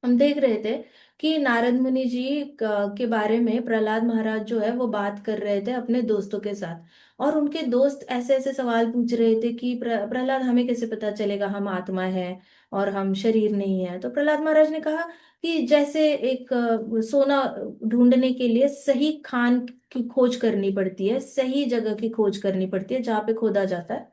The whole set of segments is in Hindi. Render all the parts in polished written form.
हम देख रहे थे कि नारद मुनि जी के बारे में प्रहलाद महाराज जो है वो बात कर रहे थे अपने दोस्तों के साथ। और उनके दोस्त ऐसे ऐसे सवाल पूछ रहे थे कि प्रहलाद हमें कैसे पता चलेगा हम आत्मा है और हम शरीर नहीं है। तो प्रहलाद महाराज ने कहा कि जैसे एक सोना ढूंढने के लिए सही खान की खोज करनी पड़ती है, सही जगह की खोज करनी पड़ती है जहाँ पे खोदा जाता है,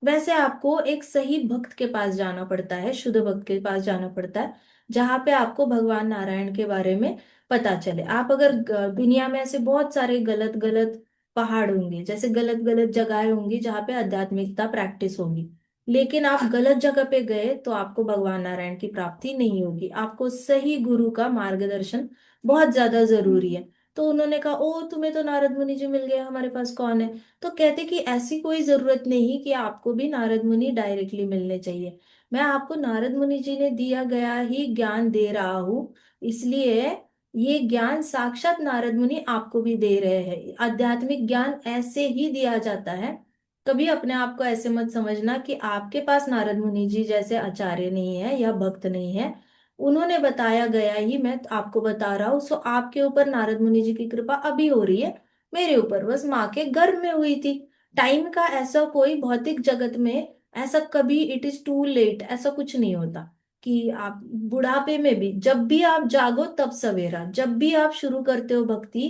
वैसे आपको एक सही भक्त के पास जाना पड़ता है, शुद्ध भक्त के पास जाना पड़ता है, जहां पे आपको भगवान नारायण के बारे में पता चले। आप अगर दुनिया में ऐसे बहुत सारे गलत गलत पहाड़ होंगे, जैसे गलत गलत जगहें होंगी जहाँ पे आध्यात्मिकता प्रैक्टिस होगी, लेकिन आप गलत जगह पे गए तो आपको भगवान नारायण की प्राप्ति नहीं होगी। आपको सही गुरु का मार्गदर्शन बहुत ज्यादा जरूरी है। तो उन्होंने कहा, ओ तुम्हें तो नारद मुनि जी मिल गए, हमारे पास कौन है? तो कहते कि ऐसी कोई जरूरत नहीं कि आपको भी नारद मुनि डायरेक्टली मिलने चाहिए। मैं आपको नारद मुनि जी ने दिया गया ही ज्ञान दे रहा हूँ, इसलिए ये ज्ञान साक्षात नारद मुनि आपको भी दे रहे हैं। आध्यात्मिक ज्ञान ऐसे ही दिया जाता है। कभी अपने आप को ऐसे मत समझना कि आपके पास नारद मुनि जी जैसे आचार्य नहीं है या भक्त नहीं है। उन्होंने बताया गया ही मैं आपको बता रहा हूँ। सो आपके ऊपर नारद मुनि जी की कृपा अभी हो रही है, मेरे ऊपर बस माँ के गर्भ में हुई थी। टाइम का ऐसा कोई भौतिक जगत में ऐसा कभी इट इज टू लेट ऐसा कुछ नहीं होता कि आप बुढ़ापे में भी, जब भी आप जागो तब सवेरा, जब भी आप शुरू करते हो भक्ति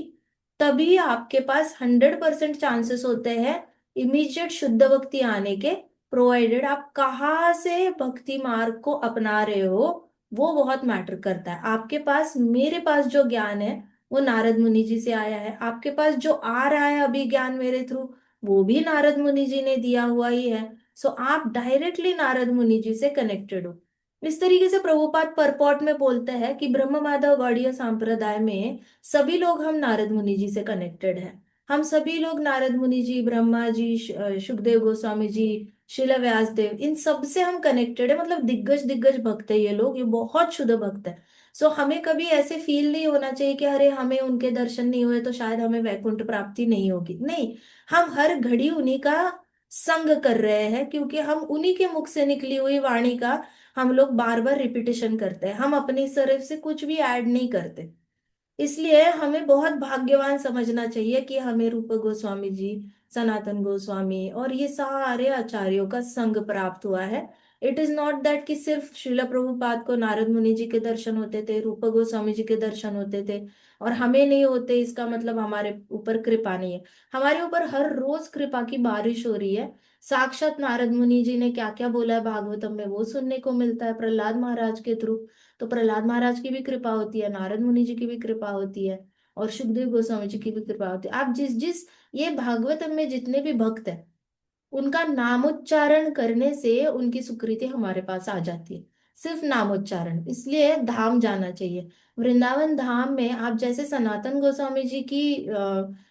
तभी आपके पास 100% चांसेस होते हैं इमीडिएट शुद्ध भक्ति आने के, प्रोवाइडेड आप कहाँ से भक्ति मार्ग को अपना रहे हो। वो बहुत मैटर करता है। आपके पास, मेरे पास जो ज्ञान है वो नारद मुनि जी से आया है, आपके पास जो आ रहा है अभी ज्ञान मेरे थ्रू वो भी नारद मुनि जी ने दिया हुआ ही है। सो आप डायरेक्टली नारद मुनि जी से कनेक्टेड हो। इस तरीके से प्रभुपाद परपॉट में बोलते हैं कि ब्रह्म माधव गौड़ीय संप्रदाय में सभी लोग हम नारद मुनि जी से कनेक्टेड हैं। हम सभी लोग नारद मुनि जी, ब्रह्मा जी, सुखदेव गोस्वामी जी, शिला व्यास देव, इन सब से हम कनेक्टेड है। मतलब दिग्गज दिग्गज भक्त है ये लोग, ये बहुत शुद्ध भक्त है। सो हमें कभी ऐसे फील नहीं होना चाहिए कि अरे हमें उनके दर्शन नहीं हुए तो शायद हमें वैकुंठ प्राप्ति नहीं होगी। नहीं, हम हर घड़ी उन्हीं का संग कर रहे हैं, क्योंकि हम उन्हीं के मुख से निकली हुई वाणी का हम लोग बार बार रिपीटेशन करते हैं, हम अपनी तरफ से कुछ भी ऐड नहीं करते। इसलिए हमें बहुत भाग्यवान समझना चाहिए कि हमें रूप गोस्वामी जी, सनातन गोस्वामी और ये सारे आचार्यों का संग प्राप्त हुआ है। इट इज नॉट दैट कि सिर्फ श्रील प्रभुपाद को नारद मुनि जी के दर्शन होते थे, रूप गोस्वामी जी के दर्शन होते थे और हमें नहीं होते, इसका मतलब हमारे ऊपर कृपा नहीं है। हमारे ऊपर हर रोज कृपा की बारिश हो रही है। साक्षात नारद मुनि जी ने क्या क्या बोला है भागवतम में वो सुनने को मिलता है प्रहलाद महाराज के थ्रू। तो प्रहलाद महाराज की भी कृपा होती है, नारद मुनि जी की भी कृपा होती है और सुखदेव गोस्वामी जी की भी कृपा होती है। आप जिस जिस ये भागवतम में जितने भी भक्त हैं उनका नामोच्चारण करने से उनकी सुकृति हमारे पास आ जाती है। सिर्फ नामोच्चारण, इसलिए धाम जाना चाहिए। वृंदावन धाम में आप जैसे सनातन गोस्वामी जी की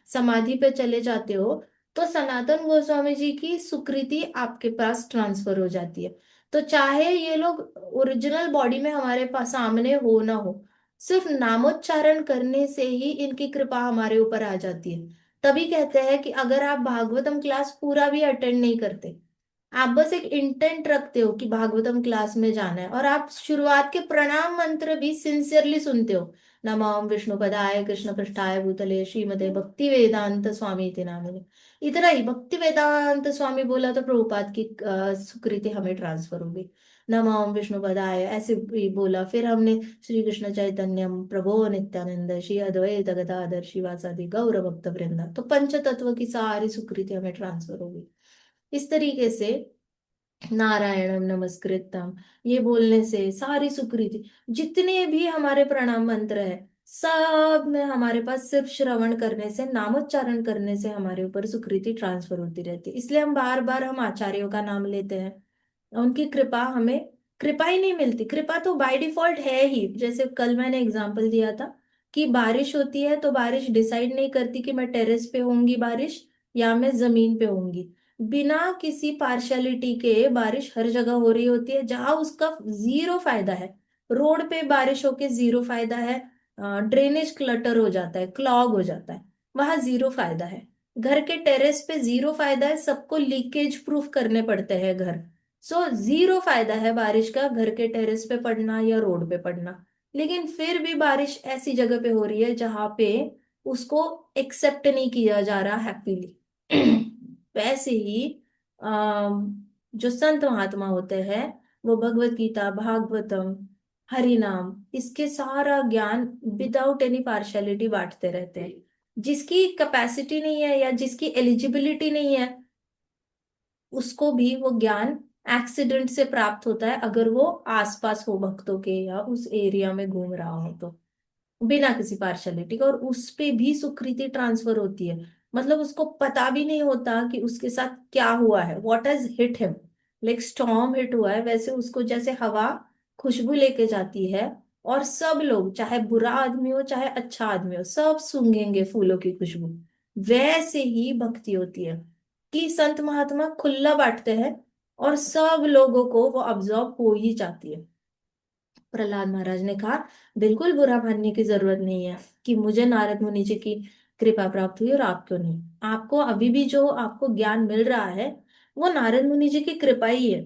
समाधि पे चले जाते हो तो सनातन गोस्वामी जी की सुकृति आपके पास ट्रांसफर हो जाती है। तो चाहे ये लोग ओरिजिनल बॉडी में हमारे पास सामने हो ना हो, सिर्फ नामोच्चारण करने से ही इनकी कृपा हमारे ऊपर आ जाती है। तभी कहते हैं कि अगर आप भागवतम क्लास पूरा भी अटेंड नहीं करते, आप बस एक इंटेंट रखते हो कि भागवतम क्लास में जाना है और आप शुरुआत के प्रणाम मंत्र भी सिंसियरली सुनते हो, नमाम विष्णुपदाय कृष्ण पृष्ठाय भूतले श्रीमते भक्ति वेदांत स्वामी इति नामिने, इतना ही भक्ति वेदांत स्वामी बोला तो प्रभुपाद की सुकृति हमें ट्रांसफर होगी। नमाम विष्णुपदाय ऐसे भी बोला, फिर हमने श्री कृष्ण चैतन्यम प्रभो नित्यानंद श्री अद्वैत गदाधर शिवासादि गौर भक्त वृंदा, तो पंच तत्व की सारी सुकृति हमें ट्रांसफर होगी। इस तरीके से नारायणम नमस्कृतम ये बोलने से सारी सुकृति, जितने भी हमारे प्रणाम मंत्र है, सब में हमारे पास सिर्फ श्रवण करने से, नामोच्चारण करने से हमारे ऊपर सुकृति ट्रांसफर होती रहती है। इसलिए हम बार बार हम आचार्यों का नाम लेते हैं, उनकी कृपा हमें, कृपा ही नहीं मिलती, कृपा तो बाय डिफॉल्ट है ही। जैसे कल मैंने एग्जांपल दिया था कि बारिश होती है तो बारिश डिसाइड नहीं करती कि मैं टेरेस पे होंगी बारिश या मैं जमीन पे होंगी। बिना किसी पार्शियलिटी के बारिश हर जगह हो रही होती है जहां उसका जीरो फायदा है। रोड पे बारिश होके जीरो फायदा है, ड्रेनेज क्लटर हो जाता है, क्लॉग हो जाता है, वहां जीरो फायदा है। घर के टेरेस पे जीरो फायदा है, सबको लीकेज प्रूफ करने पड़ते हैं घर। सो जीरो फायदा है बारिश का घर के टेरेस पे पड़ना या रोड पे पड़ना। लेकिन फिर भी बारिश ऐसी जगह पे हो रही है जहां पे उसको एक्सेप्ट नहीं किया जा रहा हैप्पीली। वैसे ही जो संत महात्मा होते हैं वो भगवत गीता, भागवतम, हरि नाम, इसके सारा ज्ञान विदाउट एनी पार्शियलिटी बांटते रहते हैं। जिसकी कैपेसिटी नहीं है या जिसकी एलिजिबिलिटी नहीं है उसको भी वो ज्ञान एक्सीडेंट से प्राप्त होता है, अगर वो आसपास हो भक्तों के या उस एरिया में घूम रहा हो तो, बिना किसी पार्शलिटी का। और उस पे भी सुकृति ट्रांसफर होती है। मतलब उसको पता भी नहीं होता कि उसके साथ क्या हुआ है, what has hit him. Like storm hit हुआ है, वैसे उसको जैसे हवा खुशबू लेके जाती है, और सब लोग, चाहे बुरा आदमी हो चाहे अच्छा आदमी हो, सब सूंघेंगे फूलों की खुशबू। वैसे ही भक्ति होती है कि संत महात्मा खुला बांटते हैं और सब लोगों को वो अब्जॉर्ब हो ही जाती है। प्रहलाद महाराज ने कहा, बिल्कुल बुरा मानने की जरूरत नहीं है कि मुझे नारद मुनि जी की कृपा प्राप्त हुई और आपको नहीं। आपको अभी भी जो आपको ज्ञान मिल रहा है वो नारद मुनि जी की कृपा ही है।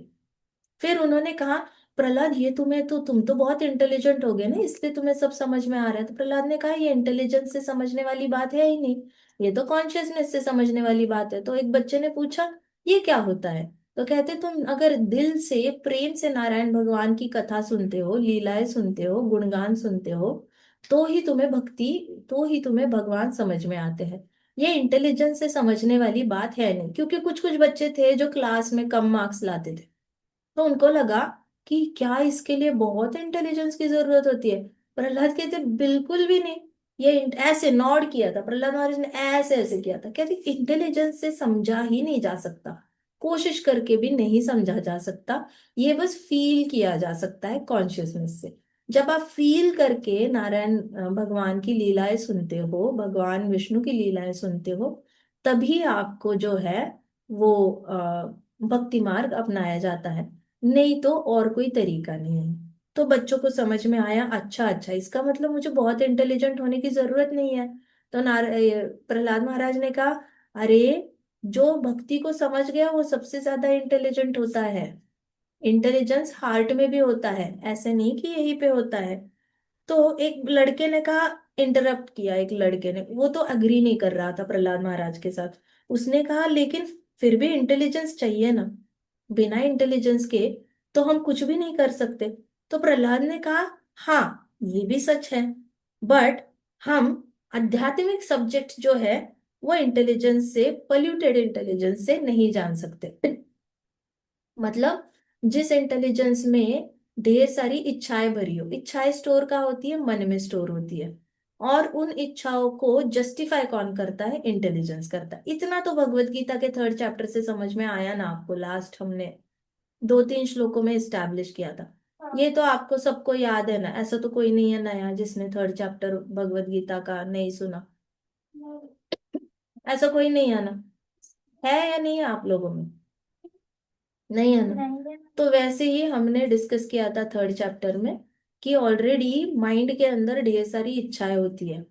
फिर उन्होंने कहा, प्रहलाद ये तुम्हें तो, तुम तो बहुत इंटेलिजेंट हो गए ना, इसलिए तुम्हें सब समझ में आ रहा है। तो प्रहलाद ने कहा, ये इंटेलिजेंस से समझने वाली बात है ही नहीं, ये तो कॉन्शियसनेस से समझने वाली बात है। तो एक बच्चे ने पूछा, ये क्या होता है? तो कहते, तुम अगर दिल से प्रेम से नारायण भगवान की कथा सुनते हो, लीलाएं सुनते हो, गुणगान सुनते हो, तो ही तुम्हें भक्ति, तो ही तुम्हें भगवान समझ में आते हैं। ये इंटेलिजेंस से समझने वाली बात है नहीं। क्योंकि कुछ कुछ बच्चे थे जो क्लास में कम मार्क्स लाते थे, तो उनको लगा कि क्या इसके लिए बहुत इंटेलिजेंस की जरूरत होती है। प्रहलाद कहते, बिल्कुल भी नहीं। ये ऐसे नॉड किया था प्रहलाद महाराज ने, ऐसे ऐसे किया था। कहते इंटेलिजेंस से समझा ही नहीं जा सकता, कोशिश करके भी नहीं समझा जा सकता। ये बस फील किया जा सकता है कॉन्शियसनेस से। जब आप फील करके नारायण भगवान की लीलाएं सुनते हो, भगवान विष्णु की लीलाएं सुनते हो, तभी आपको जो है वो भक्ति मार्ग अपनाया जाता है। नहीं तो और कोई तरीका नहीं है। तो बच्चों को समझ में आया, अच्छा अच्छा, इसका मतलब मुझे बहुत इंटेलिजेंट होने की जरूरत नहीं है। तो प्रहलाद महाराज ने कहा, अरे जो भक्ति को समझ गया वो सबसे ज्यादा इंटेलिजेंट होता है। इंटेलिजेंस हार्ट में भी होता है, ऐसे नहीं कि यहीं पे होता है। तो एक लड़के ने कहा, इंटरप्ट किया एक लड़के ने, वो तो अग्री नहीं कर रहा था प्रहलाद महाराज के साथ। उसने कहा, लेकिन फिर भी इंटेलिजेंस चाहिए ना, बिना इंटेलिजेंस के तो हम कुछ भी नहीं कर सकते। तो प्रहलाद ने कहा, हाँ ये भी सच है, बट हम आध्यात्मिक सब्जेक्ट जो है वो इंटेलिजेंस से, पोल्यूटेड इंटेलिजेंस से नहीं जान सकते। मतलब जिस इंटेलिजेंस में ढेर सारी इच्छाएं भरी हो, इच्छाएं स्टोर का होती है, मन में स्टोर होती है, और उन इच्छाओं को जस्टिफाई कौन करता है? इंटेलिजेंस करता है। इतना तो भगवत गीता के 3rd चैप्टर से समझ में आया ना आपको, लास्ट हमने 2-3 श्लोकों में इस्टेब्लिश किया था। ये तो आपको सबको याद है ना, ऐसा तो कोई नहीं है नया जिसने 3rd चैप्टर भगवत गीता का नहीं सुना। ऐसा कोई नहीं है ना, है या नहीं है आप लोगों में? नहीं है ना? तो वैसे ही हमने डिस्कस किया था 3rd चैप्टर में कि ऑलरेडी माइंड के अंदर ढेर सारी इच्छाएं होती है,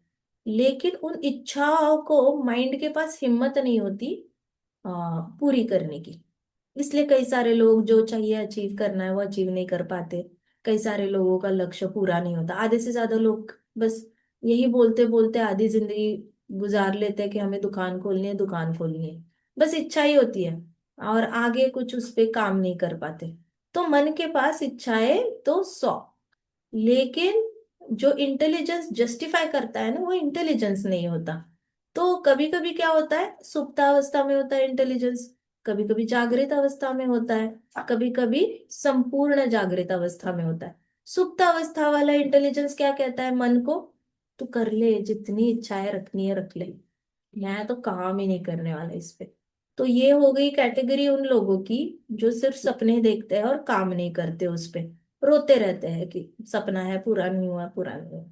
लेकिन उन इच्छाओं को माइंड के पास हिम्मत नहीं होती पूरी करने की। इसलिए कई सारे लोग जो चाहिए अचीव करना है वो अचीव नहीं कर पाते। कई सारे लोगों का लक्ष्य पूरा नहीं होता। आधे से ज्यादा लोग बस यही बोलते बोलते आधी जिंदगी गुजार लेते हैं कि हमें दुकान खोलनी है, दुकान खोलनी है। बस इच्छा ही होती है, और आगे कुछ उस पे काम नहीं कर पाते। तो मन के पास इच्छाएं तो 100, लेकिन जो इंटेलिजेंस जस्टिफाई करता है ना, वो इंटेलिजेंस नहीं होता। तो कभी कभी क्या होता है, सुप्तावस्था में होता है इंटेलिजेंस, कभी कभी जागृत अवस्था में होता है, कभी कभी संपूर्ण जागृत अवस्था में होता है। सुप्त अवस्था वाला इंटेलिजेंस क्या कहता है मन को? तू कर ले, जितनी इच्छाएं रखनी है रख ले, मैं तो काम ही नहीं करने वाला इस पे। तो ये हो गई कैटेगरी उन लोगों की जो सिर्फ सपने देखते हैं और काम नहीं करते उस पे, रोते रहते हैं कि सपना है पूरा नहीं हुआ, पूरा नहीं हुआ।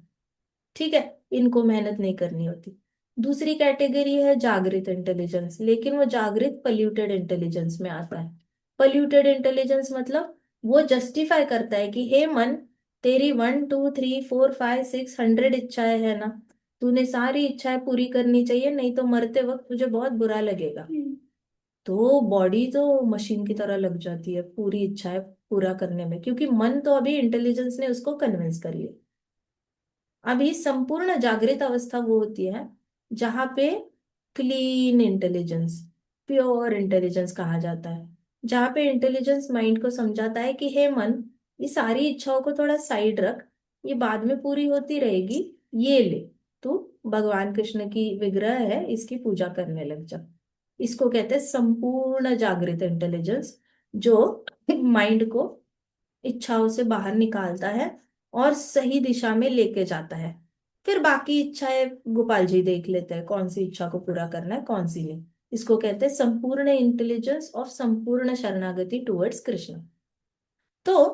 ठीक है, इनको मेहनत नहीं करनी होती। दूसरी कैटेगरी है जागृत इंटेलिजेंस, लेकिन वो जागृत पोल्यूटेड इंटेलिजेंस में आता है। पोल्यूटेड इंटेलिजेंस मतलब वो जस्टिफाई करता है कि हे मन, तेरी 1 2 3 4 5 6 100 इच्छाएं है ना, तूने सारी इच्छाएं पूरी करनी चाहिए, नहीं तो मरते वक्त तुझे बहुत बुरा लगेगा। तो बॉडी तो मशीन की तरह लग जाती है पूरी इच्छाएं पूरा करने में, क्योंकि मन तो अभी इंटेलिजेंस ने उसको कन्विंस कर लिया। अभी संपूर्ण जागृत अवस्था वो होती है जहां पे क्लीन इंटेलिजेंस, प्योर इंटेलिजेंस कहा जाता है, जहां पे इंटेलिजेंस माइंड को समझाता है कि हे मन, ये सारी इच्छाओं को थोड़ा साइड रख, ये बाद में पूरी होती रहेगी, ये ले, तू भगवान कृष्ण की विग्रह है, इसकी पूजा करने लग जा। इसको कहते हैं संपूर्ण जागृत इंटेलिजेंस, जो माइंड को इच्छाओं से बाहर निकालता है और सही दिशा में लेके जाता है। फिर बाकी इच्छाएं गोपाल जी देख लेते हैं, कौन सी इच्छा को पूरा करना है, कौन सी नहीं। इसको कहते हैं संपूर्ण इंटेलिजेंस और संपूर्ण शरणागति टुवर्ड्स कृष्ण। तो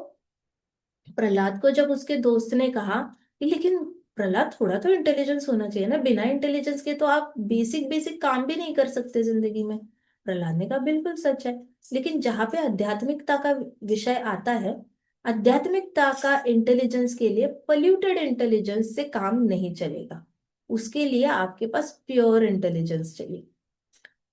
प्रहलाद को जब उसके दोस्त ने कहा कि लेकिन प्रहलाद, थोड़ा तो इंटेलिजेंस होना चाहिए ना, बिना इंटेलिजेंस के तो आप बेसिक बेसिक काम भी नहीं कर सकते जिंदगी में। प्रहलाद ने कहा बिल्कुल सच है, लेकिन जहां पे आध्यात्मिकता का विषय आता है, आध्यात्मिकता का इंटेलिजेंस के लिए पल्यूटेड इंटेलिजेंस से काम नहीं चलेगा, उसके लिए आपके पास प्योर इंटेलिजेंस चाहिए।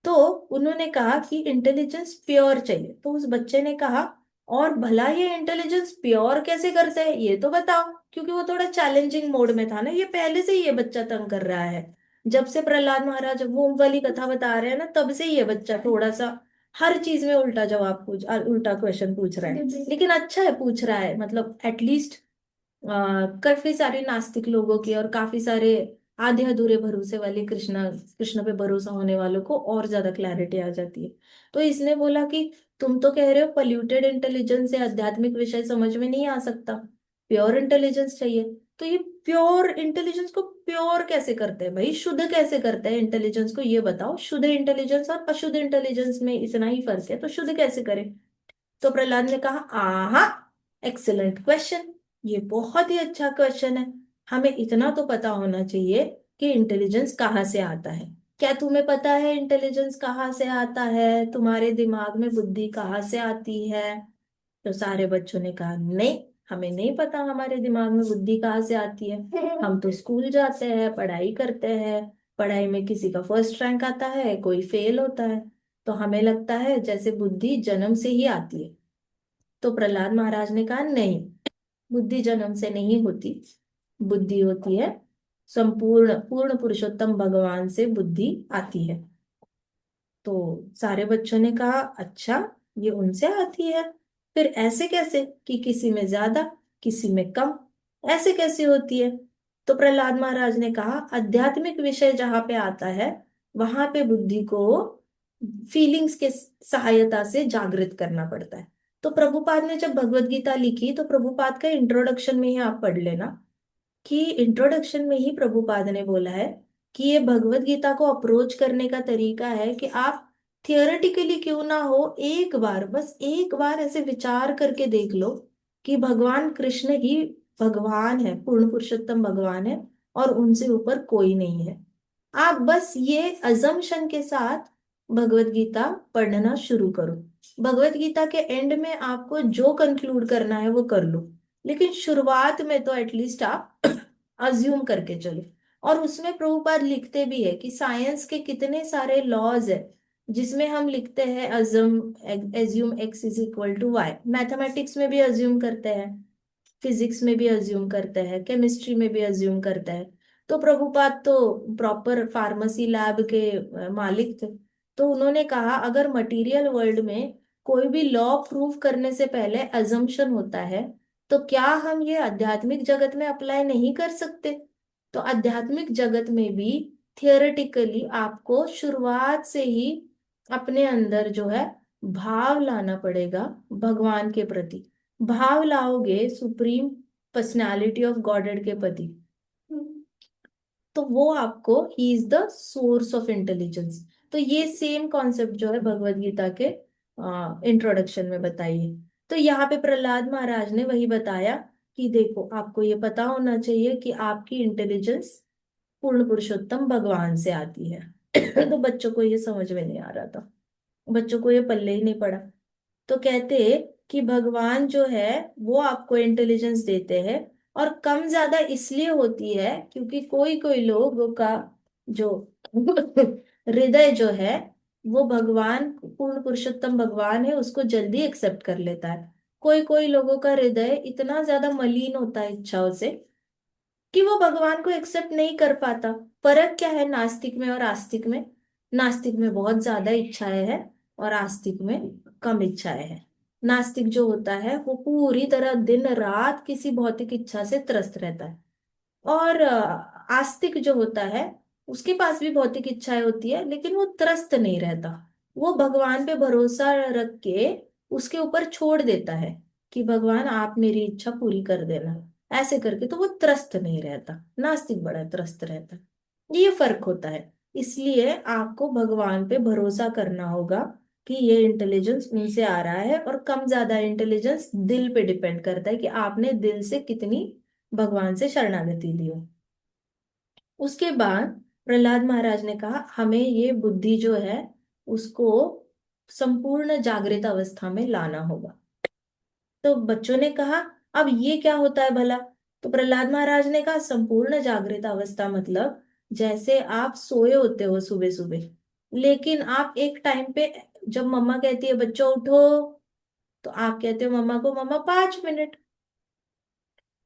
तो उन्होंने कहा कि इंटेलिजेंस प्योर चाहिए। तो उस बच्चे ने कहा, और भला ये इंटेलिजेंस प्योर कैसे करते हैं ये तो बताओ, क्योंकि वो थोड़ा चैलेंजिंग मोड में था ना, ये पहले से ही ये बच्चा तंग कर रहा है। जब से प्रहलाद महाराज वो वाली कथा बता रहे हैं ना, तब से ही ये बच्चा थोड़ा सा हर चीज में उल्टा जवाब उल्टा क्वेश्चन पूछ रहा है। लेकिन अच्छा है पूछ रहा है, मतलब एटलीस्ट काफी सारे नास्तिक लोगों की और काफी सारे आधे अधूरे भरोसे वाले कृष्ण कृष्ण पे भरोसा होने वालों को और ज्यादा क्लैरिटी आ जाती है। तो इसने बोला कि तुम तो कह रहे हो पल्यूटेड इंटेलिजेंस से आध्यात्मिक विषय समझ में नहीं आ सकता, प्योर इंटेलिजेंस चाहिए। तो ये प्योर इंटेलिजेंस को प्योर कैसे करते हैं भाई, शुद्ध कैसे करते हैं इंटेलिजेंस को, ये बताओ। शुद्ध इंटेलिजेंस और अशुद्ध इंटेलिजेंस में इतना ही फर्क है, तो शुद्ध कैसे करें? तो प्रहलाद ने कहा, आहा, एक्सीलेंट क्वेश्चन, ये बहुत ही अच्छा क्वेश्चन है। हमें इतना तो पता होना चाहिए कि इंटेलिजेंस कहाँ से आता है। क्या तुम्हें पता है इंटेलिजेंस कहाँ से आता है, तुम्हारे दिमाग में बुद्धि कहाँ से आती है? तो सारे बच्चों ने कहा नहीं, हमें नहीं पता हमारे दिमाग में बुद्धि कहाँ से आती है। हम तो स्कूल जाते हैं, पढ़ाई करते हैं, पढ़ाई में किसी का फर्स्ट रैंक आता है, कोई फेल होता है, तो हमें लगता है जैसे बुद्धि जन्म से ही आती है। तो प्रहलाद महाराज ने कहा नहीं, बुद्धि जन्म से नहीं होती, बुद्धि होती है संपूर्ण पूर्ण पुरुषोत्तम भगवान से बुद्धि आती है। तो सारे बच्चों ने कहा अच्छा, ये उनसे आती है, फिर ऐसे कैसे कि किसी में ज्यादा किसी में कम, ऐसे कैसे होती है? तो प्रहलाद महाराज ने कहा आध्यात्मिक विषय जहां पे आता है, वहां पे बुद्धि को फीलिंग्स के सहायता से जागृत करना पड़ता है। तो प्रभुपाद ने जब भगवत गीता लिखी, तो प्रभुपाद का इंट्रोडक्शन में ही आप पढ़ लेना कि इंट्रोडक्शन में ही प्रभुपाद ने बोला है कि ये भगवत गीता को अप्रोच करने का तरीका है कि आप थियोरेटिकली क्यों ना हो, एक बार, बस एक बार ऐसे विचार करके देख लो कि भगवान कृष्ण ही भगवान है, पूर्ण पुरुषोत्तम भगवान है, और उनसे ऊपर कोई नहीं है। आप बस ये अजम्पशन के साथ भगवत गीता पढ़ना शुरू करो। भगवत गीता के एंड में आपको जो कंक्लूड करना है वो कर लो, लेकिन शुरुआत में तो एटलीस्ट आप अज्यूम करके चलो। और उसमें प्रभुपाद लिखते भी है कि साइंस के कितने सारे लॉज है, जिसमें हम लिखते हैं assume X is equal to Y, mathematics में भी अज्यूम करते हैं, फिजिक्स में भी अज्यूम करते हैं, केमिस्ट्री में भी अज्यूम करते हैं। तो प्रभुपाद तो प्रॉपर फार्मेसी लैब के मालिक थे। तो उन्होंने कहा अगर मटेरियल वर्ल्ड में कोई भी लॉ प्रूव करने से पहले अजम्पशन होता है, तो क्या हम ये आध्यात्मिक जगत में अप्लाई नहीं कर सकते? तो आध्यात्मिक जगत में भी थियोरेटिकली आपको शुरुआत से ही अपने अंदर जो है भाव लाना पड़ेगा भगवान के प्रति। भाव लाओगे सुप्रीम पर्सनालिटी ऑफ गॉडेड के प्रति, तो वो आपको, he is the source of intelligence. तो ये सेम कॉन्सेप्ट जो है भगवत गीता के इंट्रोडक्शन में बताइए। तो यहाँ पे प्रहलाद महाराज ने वही बताया कि देखो, आपको ये पता होना चाहिए कि आपकी इंटेलिजेंस पूर्ण पुरुषोत्तम भगवान से आती है। तो बच्चों को ये समझ में नहीं आ रहा था, बच्चों को ये पल्ले ही नहीं पड़ा। तो कहते कि भगवान जो है वो आपको इंटेलिजेंस देते हैं, और कम ज्यादा इसलिए होती है क्योंकि कोई कोई लोगों का जो हृदय जो है वो भगवान पूर्ण पुरुषोत्तम भगवान है उसको जल्दी एक्सेप्ट कर लेता है। कोई कोई लोगों का हृदय इतना ज्यादा मलिन होता है इच्छाओं से कि वो भगवान को एक्सेप्ट नहीं कर पाता। फर्क क्या है नास्तिक में और आस्तिक में? नास्तिक में बहुत ज्यादा इच्छाएं हैं और आस्तिक में कम इच्छाएं हैं। नास्तिक जो होता है वो पूरी तरह दिन रात किसी भौतिक इच्छा से त्रस्त रहता है, और आस्तिक जो होता है उसके पास भी भौतिक इच्छाएं होती है लेकिन वो त्रस्त नहीं रहता। वो भगवान पे भरोसा रख के उसके ऊपर छोड़ देता है कि भगवान आप मेरी इच्छा पूरी कर देना, ऐसे करके। तो वो त्रस्त नहीं रहता, नास्तिक बड़ा त्रस्त रहता है। ये फर्क होता है। इसलिए आपको भगवान पे भरोसा करना होगा कि ये इंटेलिजेंस उनसे आ रहा है, और कम ज्यादा इंटेलिजेंस दिल पे डिपेंड करता है कि आपने दिल से कितनी भगवान से शरणागति ली हो। उसके बाद प्रहलाद महाराज ने कहा हमें ये बुद्धि जो है उसको संपूर्ण जागृत अवस्था में लाना होगा। तो बच्चों ने कहा अब ये क्या होता है भला? तो प्रहलाद महाराज ने कहा संपूर्ण जागृत अवस्था मतलब जैसे आप सोए होते हो सुबह सुबह, लेकिन आप एक टाइम पे, जब मम्मा कहती है बच्चों उठो, तो आप कहते हो मम्मा को मम्मा 5 मिनट।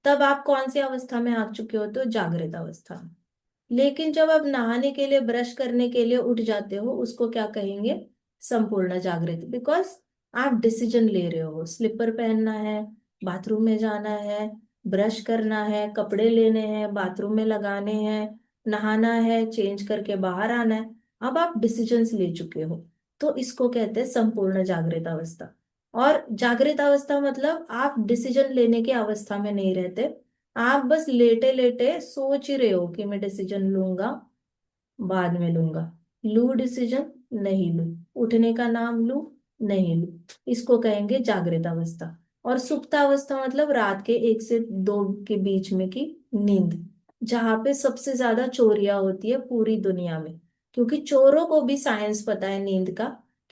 तब आप कौन सी अवस्था में आ चुके होते हो? जागृत अवस्था में। लेकिन जब आप नहाने के लिए ब्रश करने के लिए उठ जाते हो उसको क्या कहेंगे? संपूर्ण जागृत। बिकॉज आप डिसीजन ले रहे हो, स्लीपर पहनना है, बाथरूम में जाना है, ब्रश करना है, कपड़े लेने हैं, बाथरूम में लगाने हैं, नहाना है, चेंज करके बाहर आना है। अब आप डिसीजंस ले चुके हो, तो इसको कहते हैं संपूर्ण जागृत अवस्था। और जागृत अवस्था मतलब आप डिसीजन लेने की अवस्था में नहीं रहते, आप बस लेटे लेटे सोच ही रहे हो कि मैं डिसीजन लूंगा, बाद में लूंगा, लू डिसीजन, नहीं लू, उठने का नाम लू, नहीं लू। इसको कहेंगे जागृत अवस्था। और सुप्तावस्था मतलब रात के 1 से 2 के बीच में की नींद, जहां पे सबसे ज्यादा चोरियां होती है पूरी दुनिया में। क्योंकि चोरों को भी साइंस पता है नींद का,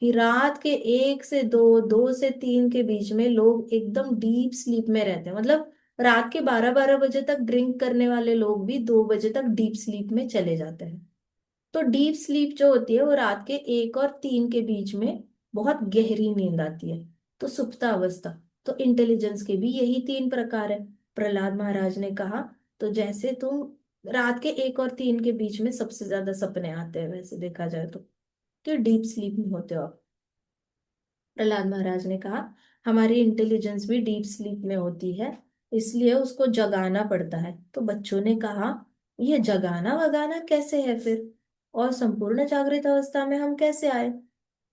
कि रात के 1 से 2, 2 से 3 के बीच में लोग एकदम डीप स्लीप में रहते हैं। मतलब रात के 12-12 बजे तक ड्रिंक करने वाले लोग भी 2 बजे तक डीप स्लीप में चले जाते हैं। तो डीप स्लीप जो होती है वो रात के 1 और 3 के बीच में बहुत गहरी नींद आती है, तो सुप्ता अवस्था। तो इंटेलिजेंस के भी यही 3 प्रकार है, प्रहलाद महाराज ने कहा। तो जैसे तुम रात के 1 और 3 के बीच में सबसे ज्यादा सपने आते हैं, वैसे देखा जाए तो डीप स्लीप में होते हो आप। प्रहलाद महाराज ने कहा हमारी इंटेलिजेंस भी डीप स्लीप में होती है, इसलिए उसको जगाना पड़ता है। तो बच्चों ने कहा ये जगाना वगाना कैसे है फिर, और संपूर्ण जागृत अवस्था में हम कैसे आए?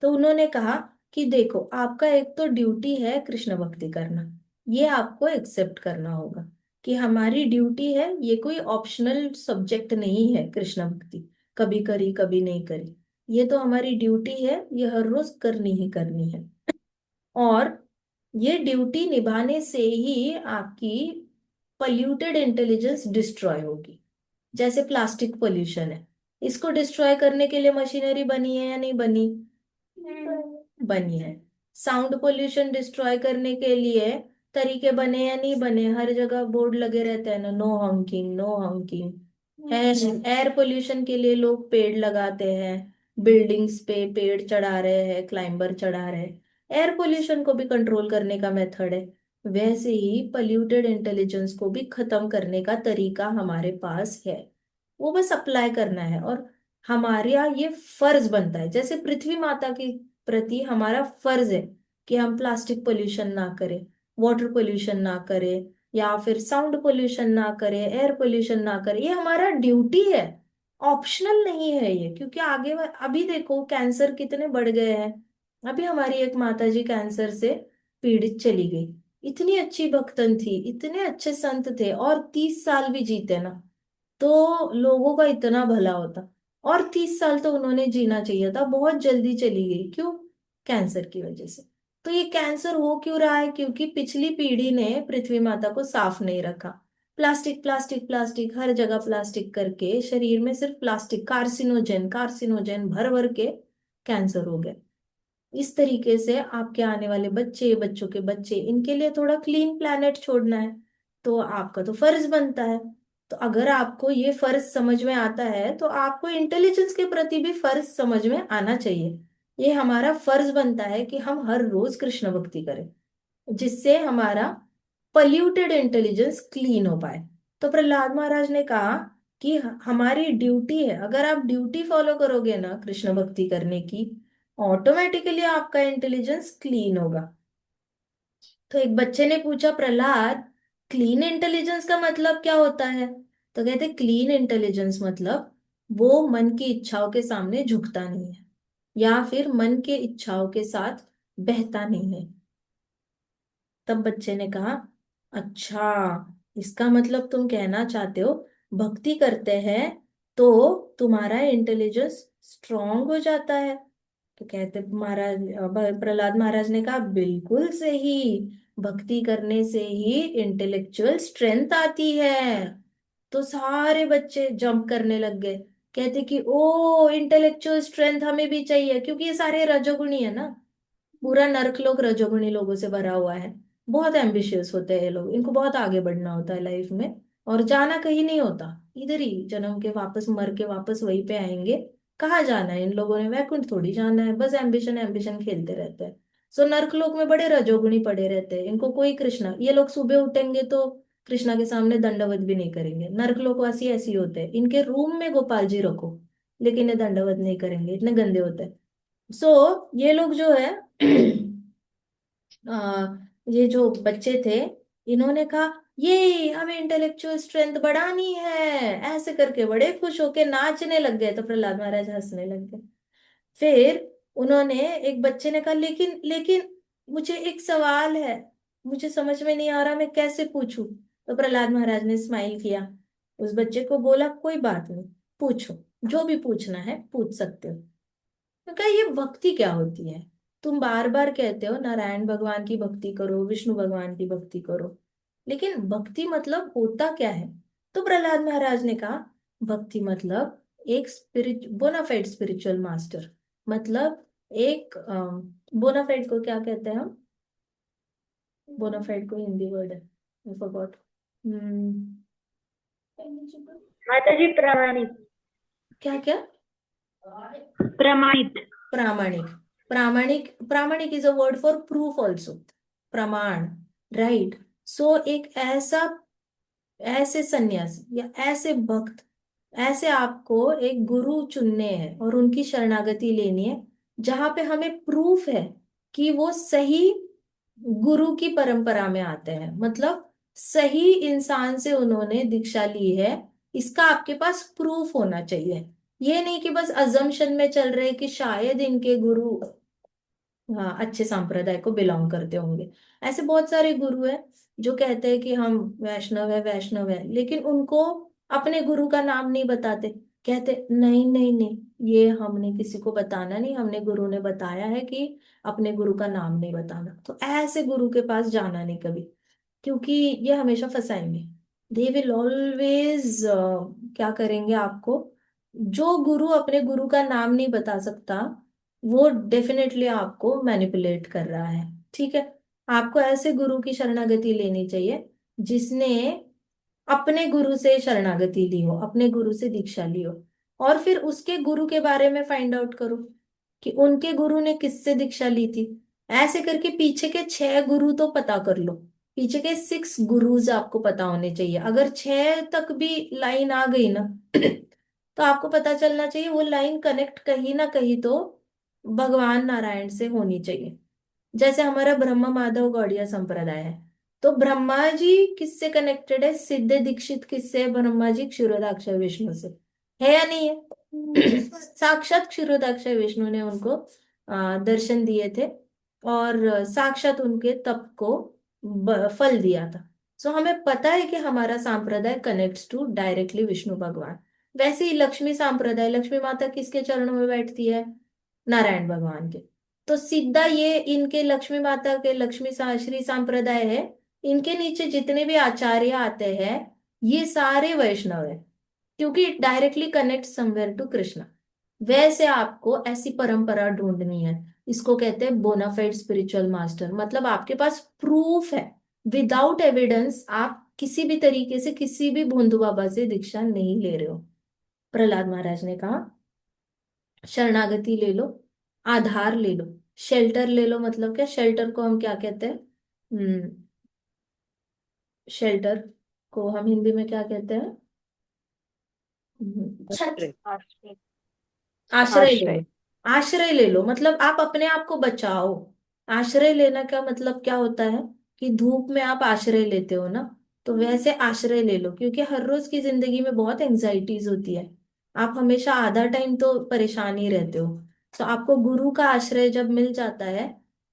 तो उन्होंने कहा कि देखो आपका एक तो ड्यूटी है कृष्ण भक्ति करना, ये आपको एक्सेप्ट करना होगा कि हमारी ड्यूटी है, ये कोई ऑप्शनल सब्जेक्ट नहीं है कृष्ण भक्ति, कभी करी कभी नहीं करी। ये तो हमारी ड्यूटी है, ये हर रोज करनी ही करनी है। और ये ड्यूटी निभाने से ही आपकी पल्यूटेड इंटेलिजेंस डिस्ट्रॉय होगी। जैसे प्लास्टिक पोल्यूशन है, इसको डिस्ट्रॉय करने के लिए मशीनरी बनी है या नहीं बनी? बनी है। साउंड पोल्यूशन डिस्ट्रॉय करने के लिए तरीके बने या नहीं बने? हर जगह बोर्ड लगे रहते हैं ना, नो हॉकिंग नो हॉकिंग है। एयर पोल्यूशन के लिए लोग पेड़ लगाते हैं, बिल्डिंग्स पे पेड़ चढ़ा रहे हैं, क्लाइंबर चढ़ा रहे हैं। एयर पोल्यूशन को भी कंट्रोल करने का मेथड है। वैसे ही पल्यूटेड इंटेलिजेंस को भी खत्म करने का तरीका हमारे पास है, वो बस अप्लाई करना है। और हमारे यहाँ ये फर्ज बनता है, जैसे पृथ्वी माता के प्रति हमारा फर्ज है कि हम प्लास्टिक पोल्यूशन ना करें, वाटर पोल्यूशन ना करें, या फिर साउंड पोल्यूशन ना करें, एयर पोल्यूशन ना करें। ये हमारा ड्यूटी है, ऑप्शनल नहीं है ये। क्योंकि अभी देखो कैंसर कितने बढ़ गए हैं। अभी हमारी एक माता जी कैंसर से पीड़ित चली गई, इतनी अच्छी भक्तन थी, इतने अच्छे संत थे, और 30 साल भी जीते ना, तो लोगों का इतना भला होता। और 30 साल तो उन्होंने जीना चाहिए था, बहुत जल्दी चली गई, क्यों? कैंसर की वजह से। तो ये कैंसर हो क्यों रहा है? क्योंकि पिछली पीढ़ी ने पृथ्वी माता को साफ नहीं रखा। प्लास्टिक प्लास्टिक प्लास्टिक, हर जगह प्लास्टिक करके शरीर में सिर्फ प्लास्टिक, कार्सिनोजेन कार्सिनोजेन भर भर के कैंसर हो गए। इस तरीके से आपके आने वाले बच्चे, बच्चों के बच्चे, इनके लिए थोड़ा क्लीन प्लैनेट छोड़ना है, तो आपका तो फर्ज बनता है। तो अगर आपको ये फर्ज समझ में आता है तो आपको इंटेलिजेंस के प्रति भी फर्ज समझ में आना चाहिए। ये हमारा फर्ज बनता है कि हम हर रोज कृष्ण भक्ति करें, जिससे हमारा पल्यूटेड इंटेलिजेंस क्लीन हो पाए। तो प्रहलाद महाराज ने कहा कि हमारी ड्यूटी है, अगर आप ड्यूटी फॉलो करोगे ना कृष्ण भक्ति करने की, ऑटोमेटिकली आपका इंटेलिजेंस क्लीन होगा। तो एक बच्चे ने पूछा, प्रहलाद क्लीन इंटेलिजेंस का मतलब क्या होता है? तो कहते क्लीन इंटेलिजेंस मतलब वो मन की इच्छाओं के सामने झुकता नहीं है, या फिर मन के इच्छाओं के साथ बहता नहीं है। तब बच्चे ने कहा, अच्छा, इसका मतलब तुम कहना चाहते हो भक्ति करते हैं तो तुम्हारा इंटेलिजेंस स्ट्रांग हो जाता है? तो कहते महाराज, प्रहलाद महाराज ने कहा, बिल्कुल सही, भक्ति करने से ही इंटेलेक्चुअल स्ट्रेंथ आती है। तो सारे बच्चे जंप करने लग गए, कहते कि ओ, इंटेलेक्चुअल स्ट्रेंथ हमें भी चाहिए, क्योंकि ये सारे रजोगुणी है ना। पूरा नर्कलोक रजोगुणी लोगों से भरा हुआ है। बहुत एम्बिशियस होते हैं ये लोग, इनको बहुत आगे बढ़ना होता है लाइफ में, और जाना कहीं नहीं होता, इधर ही जन्म के वापस मर के वापस वहीं पे आएंगे। कहाँ जाना है इन लोगों ने? वैकुंठ थोड़ी जाना है, बस एम्बिशन एम्बिशन खेलते रहते हैं। सो नर्कलोक में बड़े रजोगुणी पड़े रहते हैं, इनको कोई कृष्णा, ये लोग सुबह उठेंगे तो कृष्णा के सामने दंडवत भी नहीं करेंगे। नर्कलोकवासी ऐसे ही होते हैं, इनके रूम में गोपाल जी रखो लेकिन ये दंडवत नहीं करेंगे, इतने गंदे होते हैं। सो ये लोग जो है ये जो बच्चे थे, इन्होंने कहा ये हमें इंटेलेक्चुअल स्ट्रेंथ बढ़ानी है, ऐसे करके बड़े खुश होके नाचने लग गए। तो प्रहलाद महाराज हंसने लग गए। फिर उन्होंने, एक बच्चे ने कहा, लेकिन लेकिन मुझे एक सवाल है, मुझे समझ में नहीं आ रहा, मैं कैसे पूछूं? तो प्रहलाद महाराज ने स्माइल किया, उस बच्चे को बोला, कोई बात नहीं, पूछो, जो भी पूछना है पूछ सकते हो। तो क्या ये भक्ति क्या होती है? तुम बार बार कहते हो नारायण भगवान की भक्ति करो, विष्णु भगवान की भक्ति करो, लेकिन भक्ति मतलब होता क्या है? तो प्रहलाद महाराज ने कहा, भक्ति मतलब एक बोनाफाइड स्पिरिचुअल मास्टर, मतलब एक बोनाफाइड को क्या कहते हैं हम? बोनाफाइड को हिंदी वर्ड है, आई फॉरगॉट। माता जी प्रामाणिक। क्या क्या? प्रमाणित। प्रामाणिक। प्रामाणिक, प्रामाणिक is a word for proof also, प्रमाण, राइट। सो एक ऐसा, ऐसे सन्यासी या ऐसे भक्त, ऐसे आपको एक गुरु चुनने हैं और उनकी शरणागति लेनी है, जहां पे हमें प्रूफ है कि वो सही गुरु की परंपरा में आते हैं, मतलब सही इंसान से उन्होंने दीक्षा ली है, इसका आपके पास प्रूफ होना चाहिए। ये नहीं कि बस अजम्पशन में चल रहे कि शायद इनके गुरु, हाँ, अच्छे संप्रदाय को बिलोंग करते होंगे। ऐसे बहुत सारे गुरु हैं जो कहते हैं कि हम वैष्णव है, वैष्णव है, लेकिन उनको अपने गुरु का नाम नहीं बताते। कहते नहीं नहीं नहीं, ये हमने किसी को बताना नहीं, हमने गुरु ने बताया है कि अपने गुरु का नाम नहीं बताना। तो ऐसे गुरु के पास जाना नहीं कभी, क्योंकि ये हमेशा फंसाएंगे। दे विल ऑलवेज क्या करेंगे आपको? जो गुरु अपने गुरु का नाम नहीं बता सकता, वो डेफिनेटली आपको मैनिपुलेट कर रहा है। ठीक है, आपको ऐसे गुरु की शरणागति लेनी चाहिए जिसने अपने गुरु से शरणागति ली हो, अपने गुरु से दीक्षा ली हो, और फिर उसके गुरु के बारे में फाइंड आउट करो कि उनके गुरु ने किससे दीक्षा ली थी। ऐसे करके पीछे के 6 गुरु तो पता कर लो, पीछे के 6 गुरुज आपको पता होने चाहिए। अगर 6 तक भी लाइन आ गई ना तो आपको पता चलना चाहिए वो लाइन कनेक्ट कहीं ना कहीं तो भगवान नारायण से होनी चाहिए। जैसे हमारा ब्रह्म माधव गौड़िया संप्रदाय है, तो ब्रह्मा जी किससे कनेक्टेड है? सिद्ध दीक्षित किससे? ब्रह्मा जी क्षीरोदाक्षर विष्णु से, है या नहीं है? साक्षात क्षीरोदाक्षर विष्णु ने उनको दर्शन दिए थे, और साक्षात उनके तप को फल दिया था। सो हमें पता है कि हमारा सांप्रदाय कनेक्ट्स टू डायरेक्टली विष्णु भगवान। वैसे ही लक्ष्मी सांप्रदाय, लक्ष्मी माता किसके चरणों में बैठती है? नारायण भगवान के। तो सीधा ये इनके लक्ष्मी माता के श्री संप्रदाय है, इनके नीचे जितने भी आचार्य आते हैं ये सारे वैष्णव है, क्योंकि it directly connect somewhere to Krishna. वैसे आपको ऐसी परंपरा ढूंढनी है, इसको कहते हैं बोनाफाइड स्पिरिचुअल मास्टर, मतलब आपके पास प्रूफ है। विदाउट एविडेंस आप किसी भी तरीके से किसी भी भोंदू बाबा से दीक्षा नहीं ले रहे हो। प्रहलाद महाराज ने कहा, शरणागति ले लो, आधार ले लो, शेल्टर ले लो। मतलब क्या? शेल्टर को हम क्या कहते हैं? शेल्टर, को हम हिंदी में क्या कहते हैं? छत। आश्रय। आश्रय। आश्रय ले लो। आश्रय। आश्रय ले लो मतलब आप अपने आप को बचाओ। आश्रय लेना का मतलब क्या होता है? कि धूप में आप आश्रय लेते हो ना, तो वैसे आश्रय ले लो, क्योंकि हर रोज की जिंदगी में बहुत एंजाइटीज होती है। आप हमेशा आधा टाइम तो परेशान ही रहते हो। तो आपको गुरु का आश्रय जब मिल जाता है,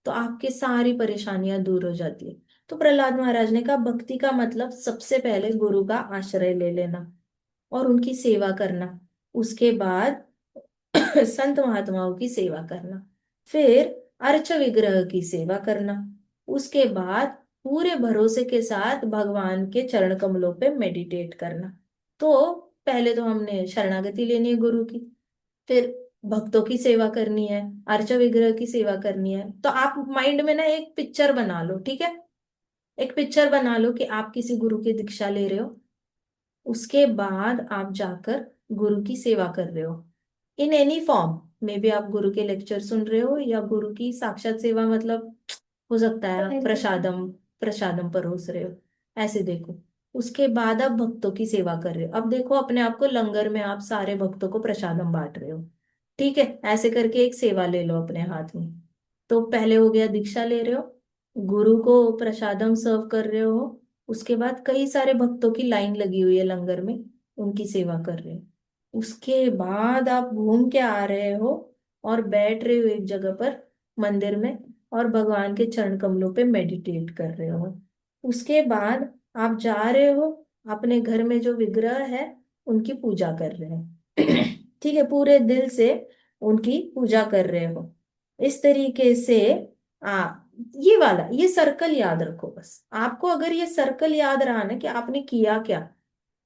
तो आपकी सारी परेशानियां दूर हो जाती है। तो प्रहलाद महाराज ने कहा भक्ति का मतलब सबसे पहले गुरु का आश्रय ले लेना और उनकी सेवा करना। उसके बाद संत महात्माओं की सेवा करना। फिर अर्च विग्रह की सेवा करना। उसके बाद पूरे भरोसे के साथ भगवान के चरण कमलों पे मेडिटेट करना। तो पहले तो हमने शरणागति लेनी है गुरु की, फिर भक्तों की सेवा करनी है, अर्च विग्रह की सेवा करनी है। तो आप माइंड में ना एक पिक्चर बना लो, ठीक है? एक पिक्चर बना लो कि आप किसी गुरु की दीक्षा ले रहे हो। उसके बाद आप जाकर गुरु की सेवा कर रहे हो इन एनी फॉर्म। में भी आप गुरु के लेक्चर सुन रहे हो या गुरु की साक्षात सेवा, मतलब हो सकता है आप प्रसादम प्रसादम परोस रहे हो, ऐसे देखो। उसके बाद आप भक्तों की सेवा कर रहे हो। अब देखो अपने आप को लंगर में आप सारे भक्तों को प्रसादम बांट रहे हो। ठीक है, ऐसे करके एक सेवा ले लो अपने हाथ में। तो पहले हो गया दीक्षा ले रहे हो, गुरु को प्रसादम सर्व कर रहे हो। उसके बाद कई सारे भक्तों की लाइन लगी हुई है लंगर में, उनकी सेवा कर रहे हो। उसके बाद आप घूम के आ रहे हो और बैठ रहे हो एक जगह पर मंदिर में, और भगवान के चरण कमलों पे मेडिटेट कर रहे हो। उसके बाद आप जा रहे हो अपने घर में जो विग्रह है उनकी पूजा कर रहे हो। ठीक है, पूरे दिल से उनकी पूजा कर रहे हो। इस तरीके से आ ये वाला ये सर्कल याद रखो बस। आपको अगर ये सर्कल याद रहा ना कि आपने किया क्या,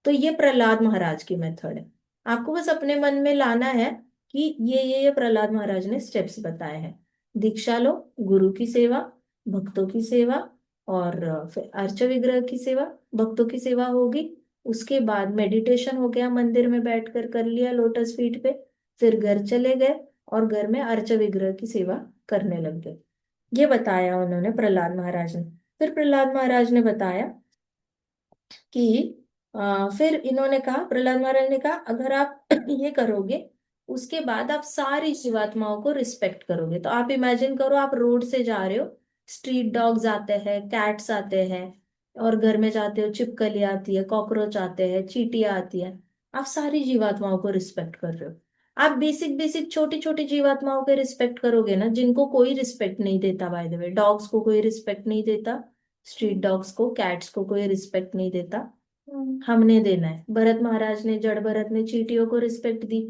तो ये प्रहलाद महाराज की मेथड है। आपको बस अपने मन में लाना है कि ये प्रहलाद महाराज ने स्टेप्स बताए हैं। दीक्षा लो, गुरु की सेवा, भक्तों की सेवा, और फिर अर्च विग्रह की सेवा। भक्तों की सेवा होगी, उसके बाद मेडिटेशन हो गया, मंदिर में बैठकर कर लिया लोटस फीट पे। फिर घर चले गए और घर में अर्च विग्रह की सेवा करने लग गए। ये बताया उन्होंने प्रहलाद महाराज ने। फिर प्रहलाद महाराज ने बताया कि फिर इन्होंने कहा, प्रहलाद महाराज ने कहा अगर आप ये करोगे, उसके बाद आप सारी जीवात्माओं को रिस्पेक्ट करोगे। तो आप इमेजिन करो, आप रोड से जा रहे हो, स्ट्रीट डॉग्स आते हैं, कैट्स आते हैं, और घर में जाते हो छिपकली आती है, कॉकरोच आते हैं, चींटियां आती है। आप सारी जीवात्माओं को रिस्पेक्ट कर रहे हो। आप बेसिक बेसिक छोटी छोटी जीवात्माओं के रिस्पेक्ट करोगे ना, जिनको कोई रिस्पेक्ट नहीं देता। बाय द वे, डॉग्स को कोई रिस्पेक्ट नहीं देता, स्ट्रीट डॉग्स को, कैट्स को कोई रिस्पेक्ट नहीं देता। हमने देना है। भरत महाराज ने, जड़ भरत ने चींटियों को रिस्पेक्ट दी,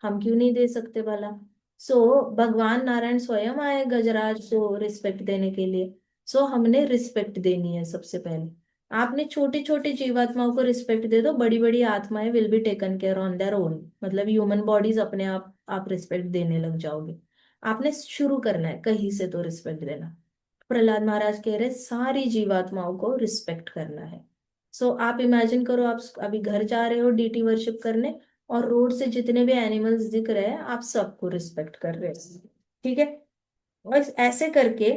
हम क्यों नहीं दे सकते भला? सो भगवान नारायण स्वयं आए गजराज को रिस्पेक्ट देने के लिए। सो हमने रिस्पेक्ट देनी है सबसे पहले। आपने छोटी छोटी जीवात्माओं को रिस्पेक्ट दे दो, बड़ी बड़ी आत्माएं will be taken care on their own, मतलब ह्यूमन बॉडीज अपने आप रिस्पेक्ट देने लग जाओगे। आपने शुरू करना है कहीं से तो रिस्पेक्ट देना। प्रहलाद महाराज कह रहे सारी जीवात्माओं को रिस्पेक्ट करना है। सो आप इमेजिन करो, आप अभी घर जा रहे हो डीटी वर्शिप करने, और रोड से जितने भी एनिमल्स दिख रहे हैं आप सबको रिस्पेक्ट कर रहे हो। ठीक है, और ऐसे करके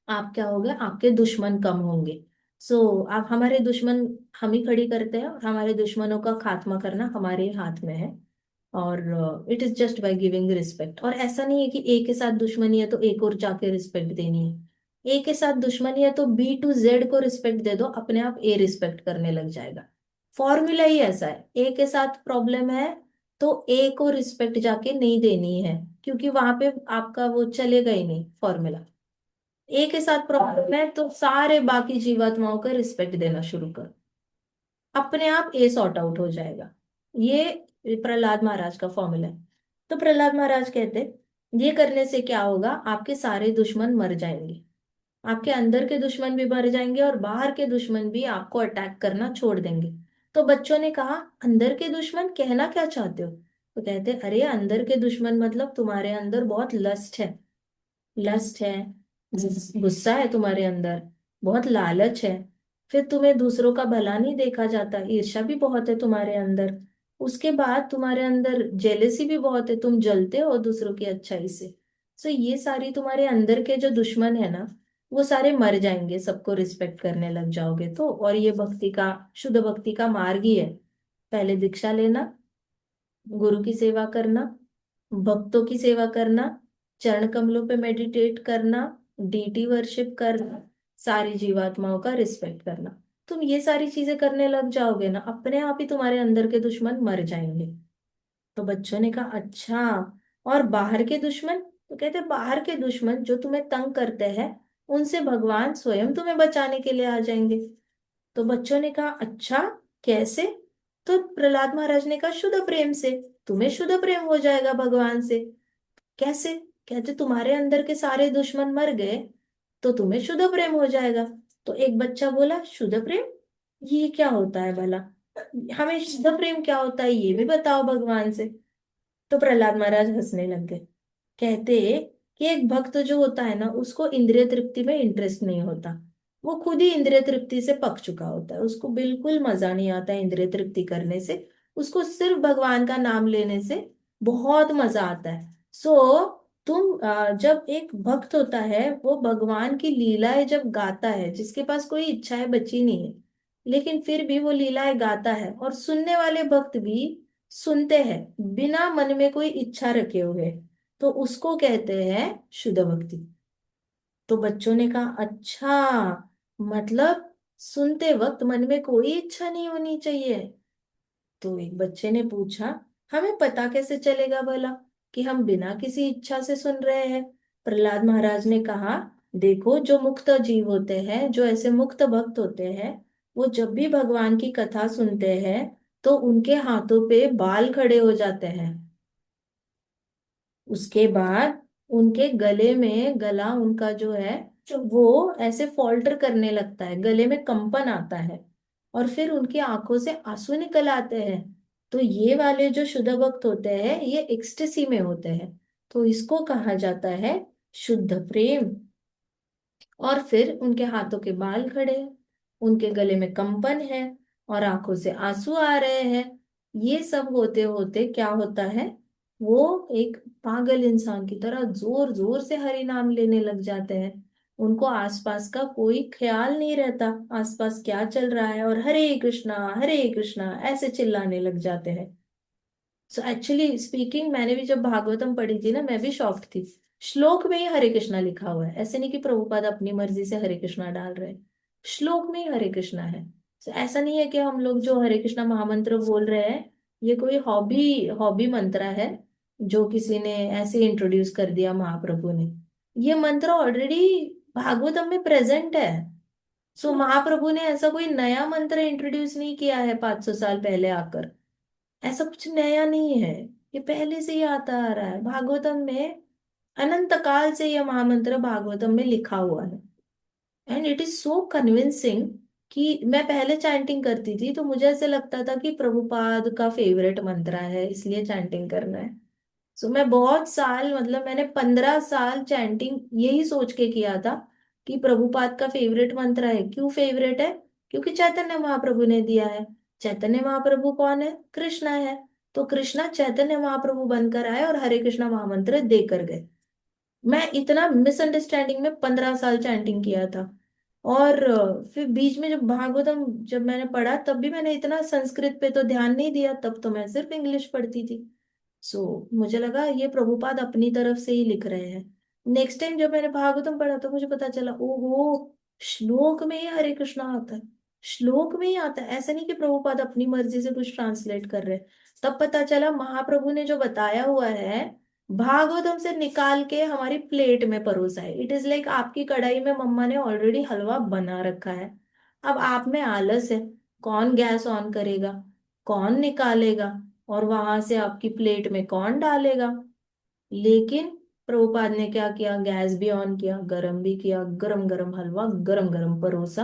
आप क्या होगा, आपके दुश्मन कम होंगे। आप हमारे दुश्मन हम ही खड़ी करते हैं, और हमारे दुश्मनों का खात्मा करना हमारे हाथ में है। और it is just by giving respect. और ऐसा नहीं है कि ए के साथ दुश्मनी है तो ए को जाके रिस्पेक्ट देनी है। ए के साथ दुश्मनी है तो बी टू जेड को रिस्पेक्ट दे दो, अपने आप ए रिस्पेक्ट करने लग जाएगा। फॉर्मूला ही ऐसा है। ए के साथ प्रॉब्लम है तो ए को रिस्पेक्ट जाके नहीं देनी है, क्योंकि वहां पे आपका वो चलेगा ही नहीं फॉर्मूला। ए के साथ प्रॉब्लम है तो सारे बाकी जीवात्माओं का रिस्पेक्ट देना शुरू करो, अपने आप ए सॉर्ट आउट हो जाएगा। ये प्रहलाद महाराज का फॉर्मूला है। तो प्रहलाद महाराज कहते, ये करने से क्या होगा, आपके सारे दुश्मन मर जाएंगे। आपके अंदर के दुश्मन भी मर जाएंगे और बाहर के दुश्मन भी आपको अटैक करना छोड़ देंगे। तो बच्चों ने कहा, अंदर के दुश्मन कहना क्या चाहते हो? तो कहते, अरे अंदर के दुश्मन मतलब तुम्हारे अंदर बहुत लस्ट है। लस्ट है, गुस्सा है तुम्हारे अंदर, बहुत लालच है, फिर तुम्हें दूसरों का भला नहीं देखा जाता, ईर्ष्या भी बहुत है तुम्हारे अंदर। उसके बाद तुम्हारे अंदर जेलेसी भी बहुत है, तुम जलते हो दूसरों की अच्छाई से। ये सारी तुम्हारे अंदर के जो दुश्मन है ना, वो सारे मर जाएंगे, सबको रिस्पेक्ट करने लग जाओगे तो। और ये भक्ति का, शुद्ध भक्ति का मार्ग ही है। पहले दीक्षा लेना, गुरु की सेवा करना, भक्तों की सेवा करना, चरण कमलों पे मेडिटेट करना, डीटी वर्शिप करना, सारी जीवात्माओं का रिस्पेक्ट करना। तुम ये सारी चीजें करने लग जाओगे ना, अपने आप ही तुम्हारे अंदर के दुश्मन मर जाएंगे। तो बच्चों ने कहा अच्छा, और बाहर के दुश्मन? तो कहते बाहर के दुश्मन जो तुम्हें तंग करते हैं, उनसे भगवान स्वयं तुम्हें बचाने के लिए आ जाएंगे। तो बच्चों ने कहा अच्छा, कैसे? तो प्रहलाद महाराज ने कहा शुद्ध प्रेम से। तुम्हें शुद्ध प्रेम हो जाएगा भगवान से। कैसे? कहते तुम्हारे अंदर के सारे दुश्मन मर गए, तो तुम्हें शुद्ध प्रेम हो जाएगा। तो एक बच्चा बोला शुद्ध प्रेम, ये क्या होता है भला? हमें शुद्ध प्रेम क्या होता है ये भी बताओ भगवान से। तो प्रहलाद महाराज हंसने लग गए। कहते कि एक भक्त जो होता है ना, उसको इंद्रिय तृप्ति में इंटरेस्ट नहीं होता। वो खुद ही इंद्रिय तृप्ति से पक चुका होता है, उसको बिल्कुल मजा नहीं आता इंद्रिय तृप्ति करने से। उसको सिर्फ भगवान का नाम लेने से बहुत मजा आता है। सो तुम जब एक भक्त होता है, वो भगवान की लीलाएं जब गाता है, जिसके पास कोई इच्छाएं बची नहीं है, लेकिन फिर भी वो लीलाएं गाता है, और सुनने वाले भक्त भी सुनते हैं बिना मन में कोई इच्छा रखे हुए, तो उसको कहते हैं शुद्ध भक्ति। तो बच्चों ने कहा अच्छा, मतलब सुनते वक्त मन में कोई इच्छा नहीं होनी चाहिए? तो एक बच्चे ने पूछा हमें पता कैसे चलेगा भला कि हम बिना किसी इच्छा से सुन रहे हैं? प्रहलाद महाराज ने कहा देखो, जो मुक्त जीव होते हैं, जो ऐसे मुक्त भक्त होते हैं, वो जब भी भगवान की कथा सुनते हैं, तो उनके हाथों पे बाल खड़े हो जाते हैं। उसके बाद उनके गले में, गला उनका जो है, वो ऐसे फॉल्टर करने लगता है, गले में कंपन आता है, और फिर उनकी आंखों से आंसू निकल आते हैं। तो ये वाले जो शुद्ध भक्त होते हैं, ये एक्सटेसी में होते हैं। तो इसको कहा जाता है शुद्ध प्रेम। और फिर उनके हाथों के बाल खड़े हैं, उनके गले में कंपन है, और आंखों से आंसू आ रहे हैं। ये सब होते होते क्या होता है, वो एक पागल इंसान की तरह जोर जोर से हरि नाम लेने लग जाते हैं। उनको आसपास का कोई ख्याल नहीं रहता, आसपास क्या चल रहा है, और हरे कृष्णा ऐसे चिल्लाने लग जाते हैं। सो एक्चुअली स्पीकिंग, मैंने भी जब भागवतम पढ़ी थी ना, मैं भी शॉक्ड थी। श्लोक में ही हरे कृष्णा लिखा हुआ है, ऐसे नहीं कि प्रभुपाद अपनी मर्जी से हरे कृष्णा डाल रहे हैं। श्लोक में ही हरे कृष्णा है। So, ऐसा नहीं है कि हम लोग जो हरे कृष्णा महामंत्र बोल रहे हैं, ये कोई हॉबी हॉबी मंत्र है जो किसी ने ऐसे इंट्रोड्यूस कर दिया महाप्रभु ने। ये मंत्र ऑलरेडी भागवतम में प्रेजेंट है। सो महाप्रभु ने ऐसा कोई नया मंत्र इंट्रोड्यूस नहीं किया है 500 साल पहले आकर। ऐसा कुछ नया नहीं है, ये पहले से ही आता आ रहा है भागवतम में। अनंत काल से यह महामंत्र भागवतम में लिखा हुआ है, and it is so convincing कि मैं पहले चैंटिंग करती थी तो मुझे ऐसे लगता था कि प्रभुपाद का फेवरेट मंत्र है, इसलिए चैंटिंग करना है। सो मैं बहुत साल, मतलब मैंने 15 साल चैंटिंग यही सोच के किया था कि प्रभुपाद का फेवरेट मंत्र है। क्यों फेवरेट है? क्योंकि चैतन्य महाप्रभु ने दिया है। चैतन्य महाप्रभु कौन है? कृष्णा है। तो कृष्णा चैतन्य महाप्रभु बनकर आए और हरे कृष्णा महामंत्र देकर गए। मैं इतना मिसअंडरस्टैंडिंग में 15 साल चैंटिंग किया था। और फिर बीच में जब भागवतम जब मैंने पढ़ा, तब भी मैंने इतना संस्कृत पे तो ध्यान नहीं दिया, तब तो मैं सिर्फ इंग्लिश पढ़ती थी। मुझे लगा ये प्रभुपाद अपनी तरफ से ही लिख रहे हैं। नेक्स्ट टाइम जब मैंने भागवतम पढ़ा तो मुझे पता चला, ओहो, श्लोक में ही हरे कृष्णा आता है। श्लोक में ही आता है, ऐसा नहीं कि प्रभुपाद अपनी मर्जी से कुछ ट्रांसलेट कर रहे हैं। तब पता चला महाप्रभु ने जो बताया हुआ है, भागवतम से निकाल के हमारी प्लेट में परोसा है। इट इज लाइक आपकी कढ़ाई में मम्मा ने ऑलरेडी हलवा बना रखा है। अब आप में आलस है, कौन गैस ऑन करेगा, कौन निकालेगा, और वहां से आपकी प्लेट में कौन डालेगा? लेकिन प्रभुपाद ने क्या किया, गैस भी ऑन किया, गरम भी किया, गरम गरम हलवा गरम गरम परोसा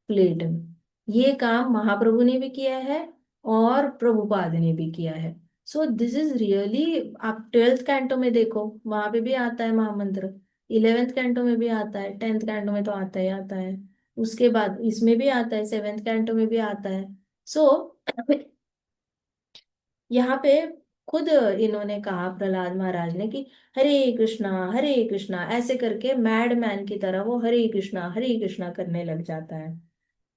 प्लेट में। ये काम महाप्रभु ने भी किया है, और प्रभुपाद ने भी किया है। सो दिस इज रियली, आप 12th कैंटो में देखो, वहां पे भी आता है महामंत्र। 11th कैंटो में भी आता है, 10th कैंटो में तो आता ही आता है। उसके बाद इसमें भी आता है, 7th कैंटो में भी आता है। सो यहाँ पे खुद इन्होंने कहा, प्रहलाद महाराज ने, कि हरे कृष्णा ऐसे करके मैड मैन की तरह वो हरे कृष्णा करने लग जाता है।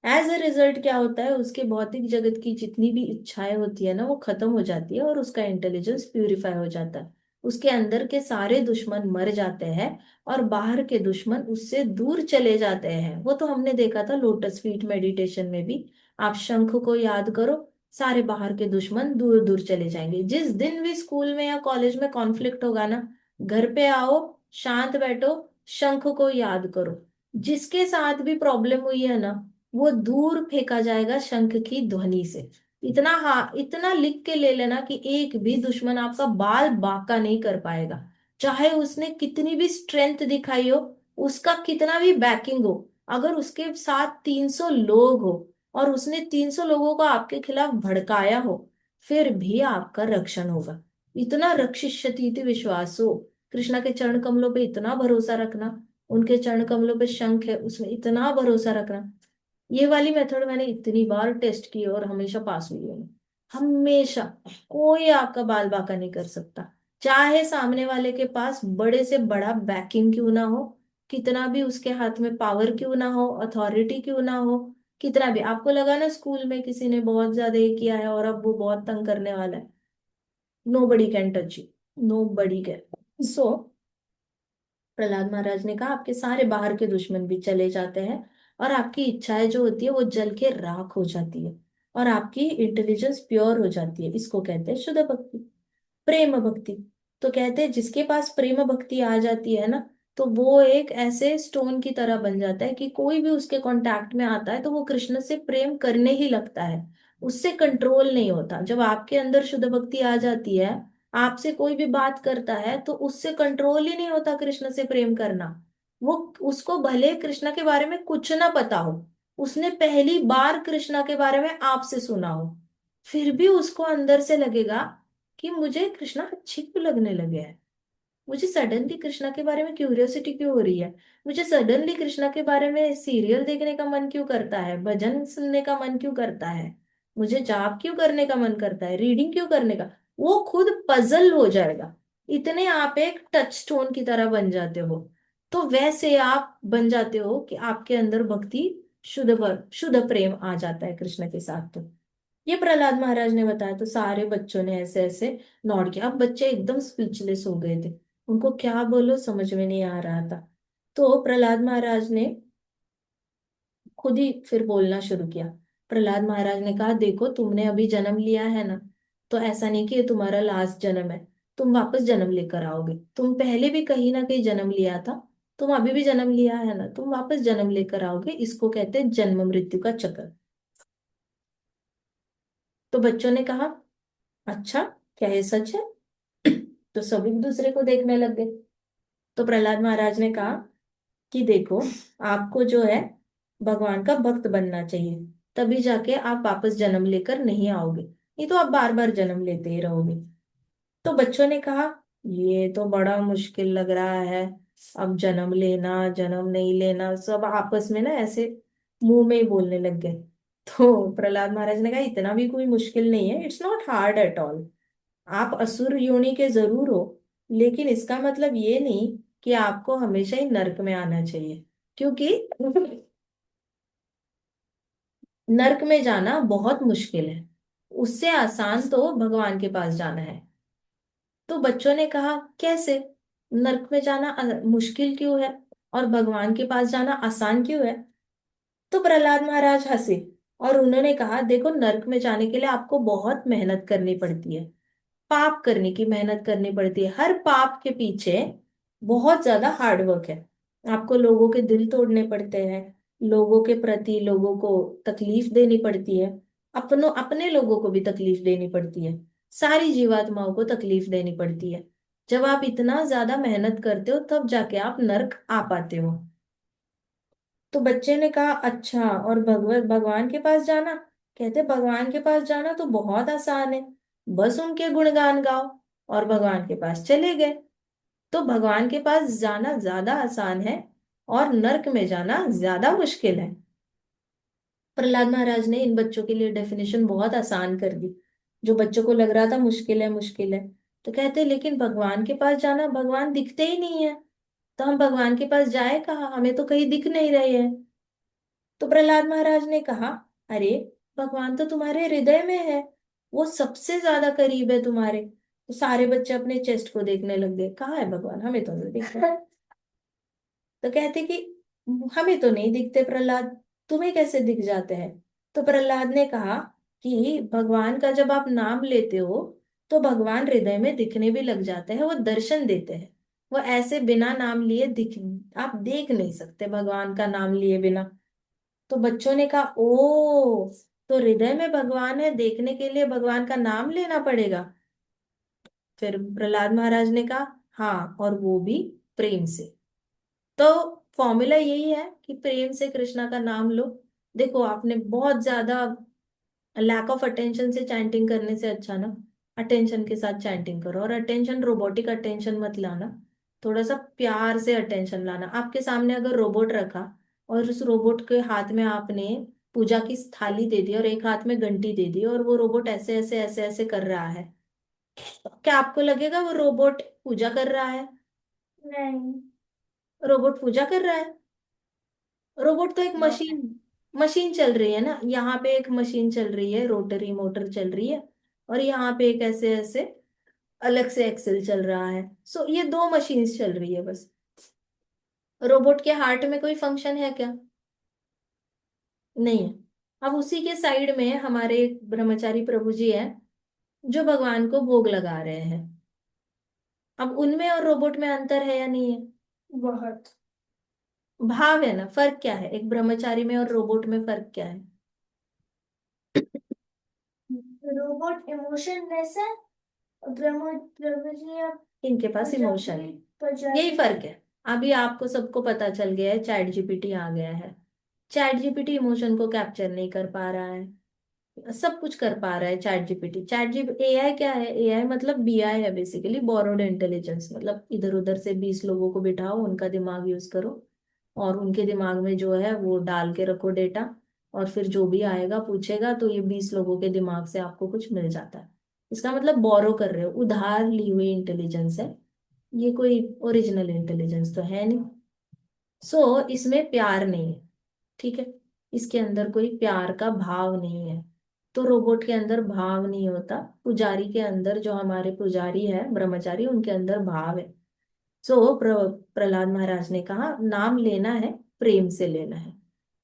एज अ रिजल्ट क्या होता है, उसके भौतिक जगत की जितनी भी इच्छाएं होती है ना, वो खत्म हो जाती है और उसका इंटेलिजेंस प्यूरिफाई हो जाता है। उसके अंदर के सारे दुश्मन मर जाते हैं और बाहर के दुश्मन उससे दूर चले जाते हैं। वो तो हमने देखा था लोटस फीट मेडिटेशन में भी। आप शंख को याद करो, सारे बाहर के दुश्मन दूर दूर चले जाएंगे। जिस दिन भी स्कूल में या कॉलेज में कॉन्फ्लिक्ट होगा ना, घर पे आओ, शांत बैठो, शंख को याद करो। जिसके साथ भी प्रॉब्लम हुई है ना, वो दूर फेंका जाएगा शंख की ध्वनि से। इतना, हाँ, इतना लिख के ले लेना कि एक भी दुश्मन आपका बाल बांका नहीं कर पाएगा। चाहे उसने कितनी भी स्ट्रेंथ दिखाई हो, उसका कितना भी बैकिंग हो, अगर उसके साथ 300 लोग हो और उसने 300 लोगों को आपके खिलाफ भड़काया हो, फिर भी आपका रक्षण होगा। इतना रक्षिष्यति इति विश्वासो। कृष्णा के चरण कमलों पे इतना भरोसा रखना, उनके चरण कमलों पे शंख है उसमें इतना भरोसा रखना। ये वाली मेथड मैंने इतनी बार टेस्ट की और हमेशा पास हुई हूँ। हमेशा। कोई आपका बाल बांका नहीं कर सकता, चाहे सामने वाले के पास बड़े से बड़ा बैकिंग क्यों ना हो, कितना भी उसके हाथ में पावर क्यों ना हो, अथॉरिटी क्यों ना हो, कितना भी आपको लगा ना स्कूल में किसी ने बहुत ज्यादा ये किया है और अब वो बहुत तंग करने वाला है, nobody can touch you, nobody can. So Prahlad Maharaj ने कहा आपके सारे बाहर के दुश्मन भी चले जाते हैं और आपकी इच्छाएं जो होती है वो जल के राख हो जाती है और आपकी इंटेलिजेंस प्योर हो जाती है। इसको कहते हैं शुद्ध भक्ति, प्रेम भक्ति। तो कहते हैं जिसके पास प्रेम भक्ति आ जाती है ना, तो वो एक ऐसे स्टोन की तरह बन जाता है कि कोई भी उसके कांटेक्ट में आता है तो वो कृष्ण से प्रेम करने ही लगता है। उससे कंट्रोल नहीं होता। जब आपके अंदर शुद्ध भक्ति आ जाती है, आपसे कोई भी बात करता है तो उससे कंट्रोल ही नहीं होता कृष्ण से प्रेम करना। वो, उसको भले कृष्ण के बारे में कुछ ना पता हो, उसने पहली बार कृष्णा के बारे में आपसे सुना हो, फिर भी उसको अंदर से लगेगा कि मुझे कृष्णा अच्छी क्यों लगने लगे है, मुझे सडनली कृष्णा के बारे में क्यूरियोसिटी क्यों हो रही है, मुझे सडनली कृष्णा के बारे में सीरियल देखने का मन क्यों करता है, भजन सुनने का मन क्यों करता है, मुझे जाप क्यों करने का मन करता है, रीडिंग क्यों करने का। वो खुद पजल हो जाएगा। इतने आप एक टच स्टोन की तरह बन जाते हो। तो वैसे आप बन जाते हो कि आपके अंदर भक्ति, शुद्ध प्रेम आ जाता है कृष्ण के साथ। तो ये प्रहलाद महाराज ने बताया। तो सारे बच्चों ने ऐसे ऐसे नॉट किया। अब बच्चे एकदम स्पीचलेस हो गए थे, उनको क्या बोलो समझ में नहीं आ रहा था। तो प्रहलाद महाराज ने खुद ही फिर बोलना शुरू किया। प्रहलाद महाराज ने कहा देखो तुमने अभी जन्म लिया है ना, तो ऐसा नहीं कि ये तुम्हारा लास्ट जन्म है, तुम वापस जन्म लेकर आओगे। तुम पहले भी कहीं ना कहीं जन्म लिया था, तुम अभी भी जन्म लिया है ना, तुम वापस जन्म लेकर आओगे। इसको कहते हैं जन्म मृत्यु का चक्र। तो बच्चों ने कहा अच्छा, क्या ये सच है? तो सब एक दूसरे को देखने लग गए। तो प्रहलाद महाराज ने कहा कि देखो, आपको जो है भगवान का भक्त बनना चाहिए, तभी जाके आप वापस जन्म लेकर नहीं आओगे, नहीं तो आप बार बार जन्म लेते ही रहोगे। तो बच्चों ने कहा ये तो बड़ा मुश्किल लग रहा है, अब जन्म लेना जन्म नहीं लेना, सब आपस में ना ऐसे मुंह में ही बोलने लग गए। तो प्रहलाद महाराज ने कहा इतना भी कोई मुश्किल नहीं है, it's not hard at all. आप असुर योनि के जरूर हो, लेकिन इसका मतलब ये नहीं कि आपको हमेशा ही नरक में आना चाहिए, क्योंकि नरक में जाना बहुत मुश्किल है। उससे आसान तो भगवान के पास जाना है। तो बच्चों ने कहा कैसे, नरक में जाना मुश्किल क्यों है और भगवान के पास जाना आसान क्यों है? तो प्रहलाद महाराज हंसे और उन्होंने कहा देखो, नरक में जाने के लिए आपको बहुत मेहनत करनी पड़ती है, पाप करने की मेहनत करनी पड़ती है। हर पाप के पीछे बहुत ज्यादा हार्ड वर्क है। आपको लोगों के दिल तोड़ने पड़ते हैं, लोगों के प्रति लोगों को तकलीफ देनी पड़ती है, अपनों अपने लोगों को भी तकलीफ देनी पड़ती है, सारी जीवात्माओं को तकलीफ देनी पड़ती है। जब आप इतना ज्यादा मेहनत करते हो तब जाके आप नर्क आ पाते हो। तो बच्चे ने कहा अच्छा, और भगवान के पास जाना? कहते भगवान के पास जाना तो बहुत आसान है, बस उनके गुणगान गाओ और भगवान के पास चले गए। तो भगवान के पास जाना ज्यादा आसान है और नर्क में जाना ज्यादा मुश्किल है। प्रहलाद महाराज ने इन बच्चों के लिए डेफिनेशन बहुत आसान कर दी। जो बच्चों को लग रहा था मुश्किल है मुश्किल है। तो कहते लेकिन भगवान के पास जाना, भगवान दिखते ही नहीं है, तो हम भगवान के पास जाए कहाँ, हमें तो कहीं दिख नहीं रहे हैं। तो प्रहलाद महाराज ने कहा, अरे भगवान तो तुम्हारे हृदय में है, वो सबसे ज्यादा करीब है तुम्हारे। तो सारे बच्चे अपने चेस्ट को देखने लग गए, कहाँ है भगवान, हमें तो नहीं दिख रहा। तो कहते कि हमें तो नहीं दिखते प्रहलाद, तुम्हें कैसे दिख जाते हैं। तो प्रहलाद ने कहा कि भगवान का जब आप नाम लेते हो तो भगवान हृदय में दिखने भी लग जाते हैं, वो दर्शन देते हैं। वो ऐसे बिना नाम लिए दिख, आप देख नहीं सकते भगवान का नाम लिए बिना। तो बच्चों ने कहा, ओ, तो हृदय में भगवान है, देखने के लिए भगवान का नाम लेना पड़ेगा। फिर प्रहलाद महाराज ने कहा, हाँ, और वो भी प्रेम से। तो फॉर्मूला यही है कि प्रेम से कृष्णा का नाम लो। देखो, आपने बहुत ज्यादा लैक ऑफ अटेंशन से चैंटिंग करने से अच्छा ना, अटेंशन के साथ चैंटिंग करो। और अटेंशन रोबोटिक अटेंशन मत लाना, थोड़ा सा प्यार से अटेंशन लाना। आपके सामने अगर रोबोट रखा और उस रोबोट के हाथ में आपने पूजा की थाली दे दी और एक हाथ में घंटी दे दी और वो रोबोट ऐसे ऐसे ऐसे ऐसे कर रहा है, तो क्या आपको लगेगा वो रोबोट पूजा कर रहा है? नहीं, रोबोट पूजा कर रहा है? रोबोट तो एक मशीन, मशीन चल रही है ना, यहाँ पे एक मशीन चल रही है, रोटरी मोटर चल रही है, और यहाँ पे एक ऐसे ऐसे अलग से एक्सेल चल रहा है। सो ये दो मशीन्स चल रही है बस। रोबोट के हार्ट में कोई फंक्शन है क्या? नहीं है। अब उसी के साइड में हमारे एक ब्रह्मचारी प्रभु जी है जो भगवान को भोग लगा रहे हैं। अब उनमें और रोबोट में अंतर है या नहीं है? बहुत। भाव है ना, फर्क क्या है, एक ब्रह्मचारी में और रोबोट में फर्क क्या है? रोबोट इमोशनलेस है, ब्रह्म ब्रह्म जी आप इनके पास इमोशन है, यही फर्क है। अभी आपको सबको पता चल गया है, चैट जीपीटी आ गया है। चैट जीपीटी इमोशन को कैप्चर नहीं कर पा रहा है, सब कुछ कर पा रहा है चैट जीपीटी। चैट जी एआई क्या है, एआई मतलब बीआई है, बेसिकली बोरोड इंटेलिजेंस। मतलब इधर उधर से 20 लोगों को बिठाओ, उनका दिमाग यूज करो और उनके दिमाग में जो है वो डाल के रखो डेटा, और फिर जो भी आएगा पूछेगा तो ये 20 लोगों के दिमाग से आपको कुछ मिल जाता है। इसका मतलब बोरो कर रहे हो, उधार ली हुई इंटेलिजेंस है, ये कोई ओरिजिनल इंटेलिजेंस तो है नहीं। सो इसमें प्यार नहीं है, ठीक है, इसके अंदर कोई प्यार का भाव नहीं है। तो रोबोट के अंदर भाव नहीं होता, पुजारी के अंदर, जो हमारे पुजारी है ब्रह्मचारी, उनके अंदर भाव है। सो प्रहलाद महाराज ने कहा, नाम लेना है, प्रेम से लेना है।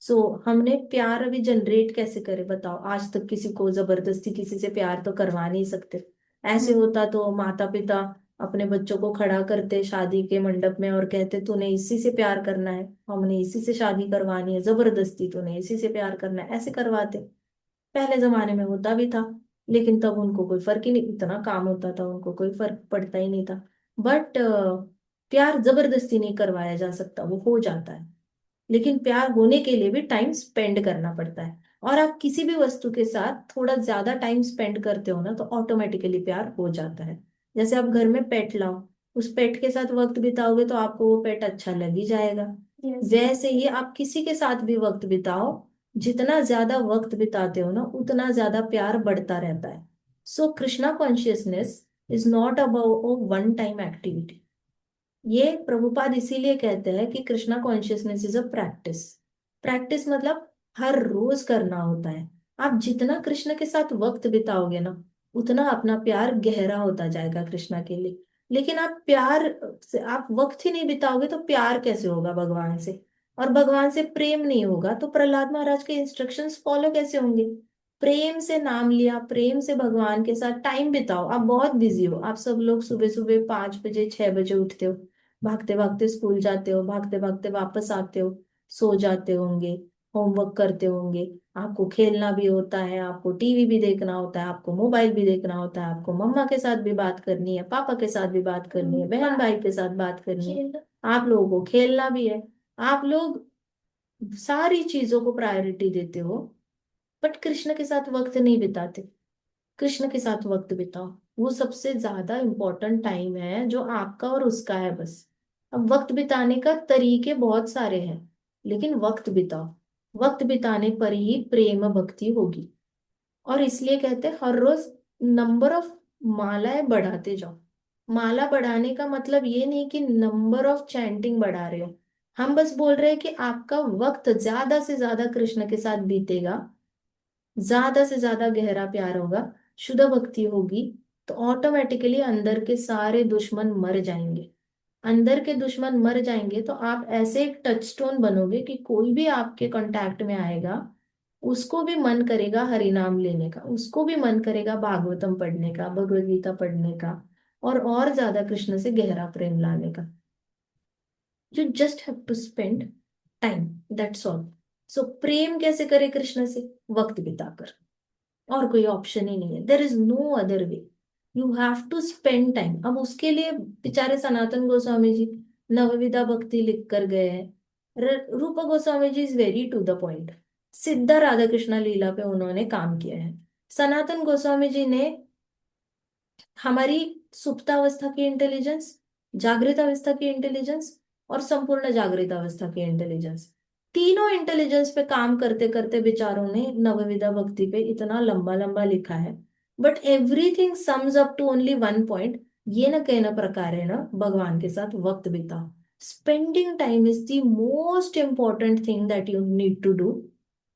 सो हमने प्यार अभी जनरेट कैसे करे बताओ, आज तक किसी को जबरदस्ती किसी से प्यार तो करवा नहीं सकते। ऐसे होता तो माता पिता अपने बच्चों को खड़ा करते शादी के मंडप में और कहते तूने इसी से प्यार करना है, हमने इसी से शादी करवानी है, जबरदस्ती तूने इसी से प्यार करना है, ऐसे करवाते। पहले जमाने में होता भी था, लेकिन तब उनको कोई फर्क ही नहीं, इतना काम होता था उनको कोई फर्क पड़ता ही नहीं था। बट प्यार जबरदस्ती नहीं करवाया जा सकता, वो हो जाता है। लेकिन प्यार होने के लिए भी टाइम स्पेंड करना पड़ता है। और आप किसी भी वस्तु के साथ थोड़ा ज्यादा टाइम स्पेंड करते हो ना तो ऑटोमेटिकली प्यार हो जाता है। जैसे आप घर में पेट लाओ, उस पेट के साथ वक्त बिताओगे तो आपको वो पेट अच्छा लग ही जाएगा। वैसे ही आप किसी के साथ भी वक्त बिताओ, जितना ज्यादा वक्त बिताते हो ना उतना ज्यादा प्यार बढ़ता रहता है। So Krishna consciousness is not about one time activity. ये प्रभुपाद इसीलिए कहते हैं कि Krishna consciousness is a practice. Practice मतलब हर रोज करना होता है। आप जितना कृष्ण के साथ वक्त बिताओगे ना उतना अपना प्यार गहरा होता जाएगा कृष्णा के लिए। लेकिन आप प्यार से आप वक्त ही नहीं बिताओगे तो प्यार कैसे होगा भगवान से? और भगवान से प्रेम नहीं होगा तो प्रहलाद महाराज के इंस्ट्रक्शंस फॉलो कैसे होंगे? प्रेम से नाम लिया, प्रेम से भगवान के साथ टाइम बिताओ। आप बहुत बिजी हो, आप सब लोग सुबह सुबह 5 बजे 6 बजे उठते हो, भागते भागते स्कूल जाते हो, भागते भागते वापस आते हो, सो जाते होंगे, होमवर्क करते होंगे, आपको खेलना भी होता है, आपको टीवी भी देखना होता है, आपको मोबाइल भी देखना होता है, आपको मम्मा के साथ भी बात करनी है, पापा के साथ भी बात करनी है, बहन भाई के साथ बात करनी है, आप लोगों को खेलना भी है। आप लोग सारी चीजों को प्रायोरिटी देते हो, बट कृष्ण के साथ वक्त नहीं बिताते। कृष्ण के साथ वक्त बिताओ, वो सबसे ज्यादा इंपॉर्टेंट टाइम है जो आपका और उसका है बस। अब वक्त बिताने का तरीके बहुत सारे हैं, लेकिन वक्त बिताओ, वक्त बिताने पर ही प्रेम भक्ति होगी। और इसलिए कहते हैं हर रोज नंबर ऑफ मालाएं बढ़ाते जाओ। माला बढ़ाने का मतलब ये नहीं कि नंबर ऑफ चैंटिंग बढ़ा रहे हो। हम बस बोल रहे हैं कि आपका वक्त ज्यादा से ज्यादा कृष्ण के साथ बीतेगा, ज्यादा से ज्यादा गहरा प्यार होगा, शुद्ध भक्ति होगी, तो ऑटोमेटिकली अंदर के सारे दुश्मन मर जाएंगे। अंदर के दुश्मन मर जाएंगे तो आप ऐसे एक टच स्टोन बनोगे कि कोई भी आपके कांटेक्ट में आएगा, उसको भी मन करेगा हरिनाम लेने का, उसको भी मन करेगा भागवतम पढ़ने का, भगवत गीता पढ़ने का, और ज्यादा कृष्ण से गहरा प्रेम लाने का। You just have to spend time, that's all. So प्रेम कैसे करे कृष्ण से? वक्त बिताकर। और कोई ऑप्शन ही नहीं है, there is no other way. You have to spend time. अब उसके लिए बेचारे सनातन गोस्वामी जी नवविधा भक्ति लिख कर गए हैं। Rupa Goswami ji is very to the point. सीधा राधा कृष्ण लीला पे उन्होंने काम किया है। सनातन गोस्वामी जी ने हमारी सुप्तावस्था की इंटेलिजेंस, जागृत अवस्था की इंटेलिजेंस, और संपूर्ण जागृत अवस्था की इंटेलिजेंस, तीनों इंटेलिजेंस पे काम करते करते बेचारों ने नवविधा भक्ति पे इतना लंबा लंबा लिखा है। But everything sums up to only one point. ये न कहना प्रकार है ना, भगवान के साथ वक्त बिताओ। Spending time is the most important thing that you need to do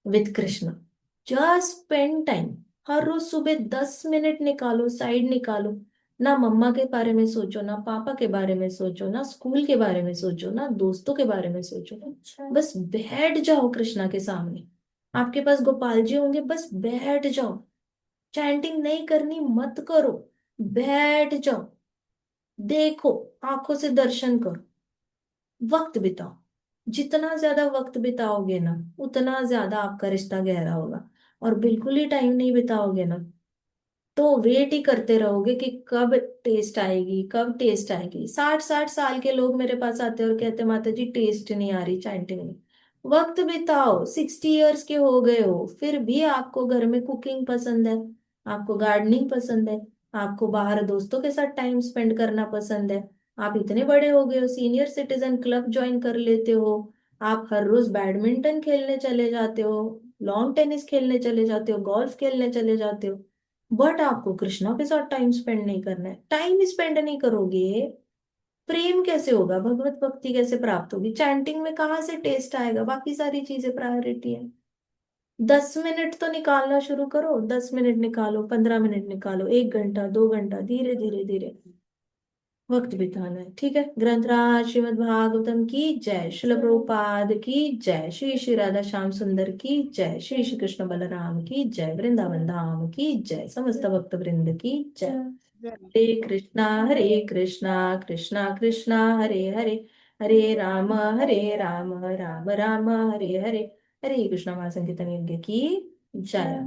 with Krishna. Just spend time. हर रोज सुबह 10 मिनट निकालो, साइड निकालो। ना मम्मा के बारे में सोचो, ना पापा के बारे में सोचो, ना स्कूल के बारे में सोचो, ना दोस्तों के बारे में सोचो। अच्छा, बस बैठ जाओ कृष्णा के सामने। आपके पास गोपाल जी होंगे, बस बैठ जाओ। चैंटिंग नहीं करनी, मत करो। बैठ जाओ, देखो, आंखों से दर्शन करो, वक्त बिताओ। जितना ज्यादा वक्त बिताओगे ना, उतना ज्यादा आपका रिश्ता गहरा होगा। और बिल्कुल ही टाइम नहीं बिताओगे ना, तो वेट ही करते रहोगे कि कब टेस्ट आएगी, कब टेस्ट आएगी। 60-60 साल के लोग मेरे पास आते हैं और कहते हैं, माता जी टेस्ट नहीं आ रही चैंटिंग में। वक्त बिताओ। 60 इयर्स के हो गए हो, फिर भी आपको घर में कुकिंग पसंद है, आपको गार्डनिंग पसंद है, आपको बाहर दोस्तों के साथ टाइम स्पेंड करना पसंद है। आप इतने बड़े हो गए हो, सीनियर सिटीजन क्लब ज्वाइन कर लेते हो, आप हर रोज बैडमिंटन खेलने चले जाते हो, लॉन टेनिस खेलने चले जाते हो, गोल्फ खेलने चले जाते हो। बट आपको कृष्णा के साथ टाइम स्पेंड नहीं करना है। टाइम स्पेंड नहीं करोगे, प्रेम कैसे होगा, भगवत भक्ति कैसे प्राप्त होगी? चैंटिंग में कहाँ से टेस्ट आएगा? बाकी सारी चीजें प्रायोरिटी है। 10 मिनट तो निकालना शुरू करो। 10 मिनट निकालो, 15 मिनट निकालो, 1 घंटा, 2 घंटा, धीरे धीरे धीरे वक्त बिताना है। ठीक है। ग्रंथराज श्रीमद् भागवतम की जय, श्रील प्रभुपाद की जय, श्री श्री राधा श्याम सुंदर की जय, श्री श्री कृष्ण बलराम की जय, वृंदावन धाम की जय, समस्त भक्त वृंद की जय। हरे कृष्णा कृष्णा कृष्णा हरे हरे, हरे राम राम राम हरे हरे। हरे कृष्णा महासंकीर्तन यज्ञ की जय।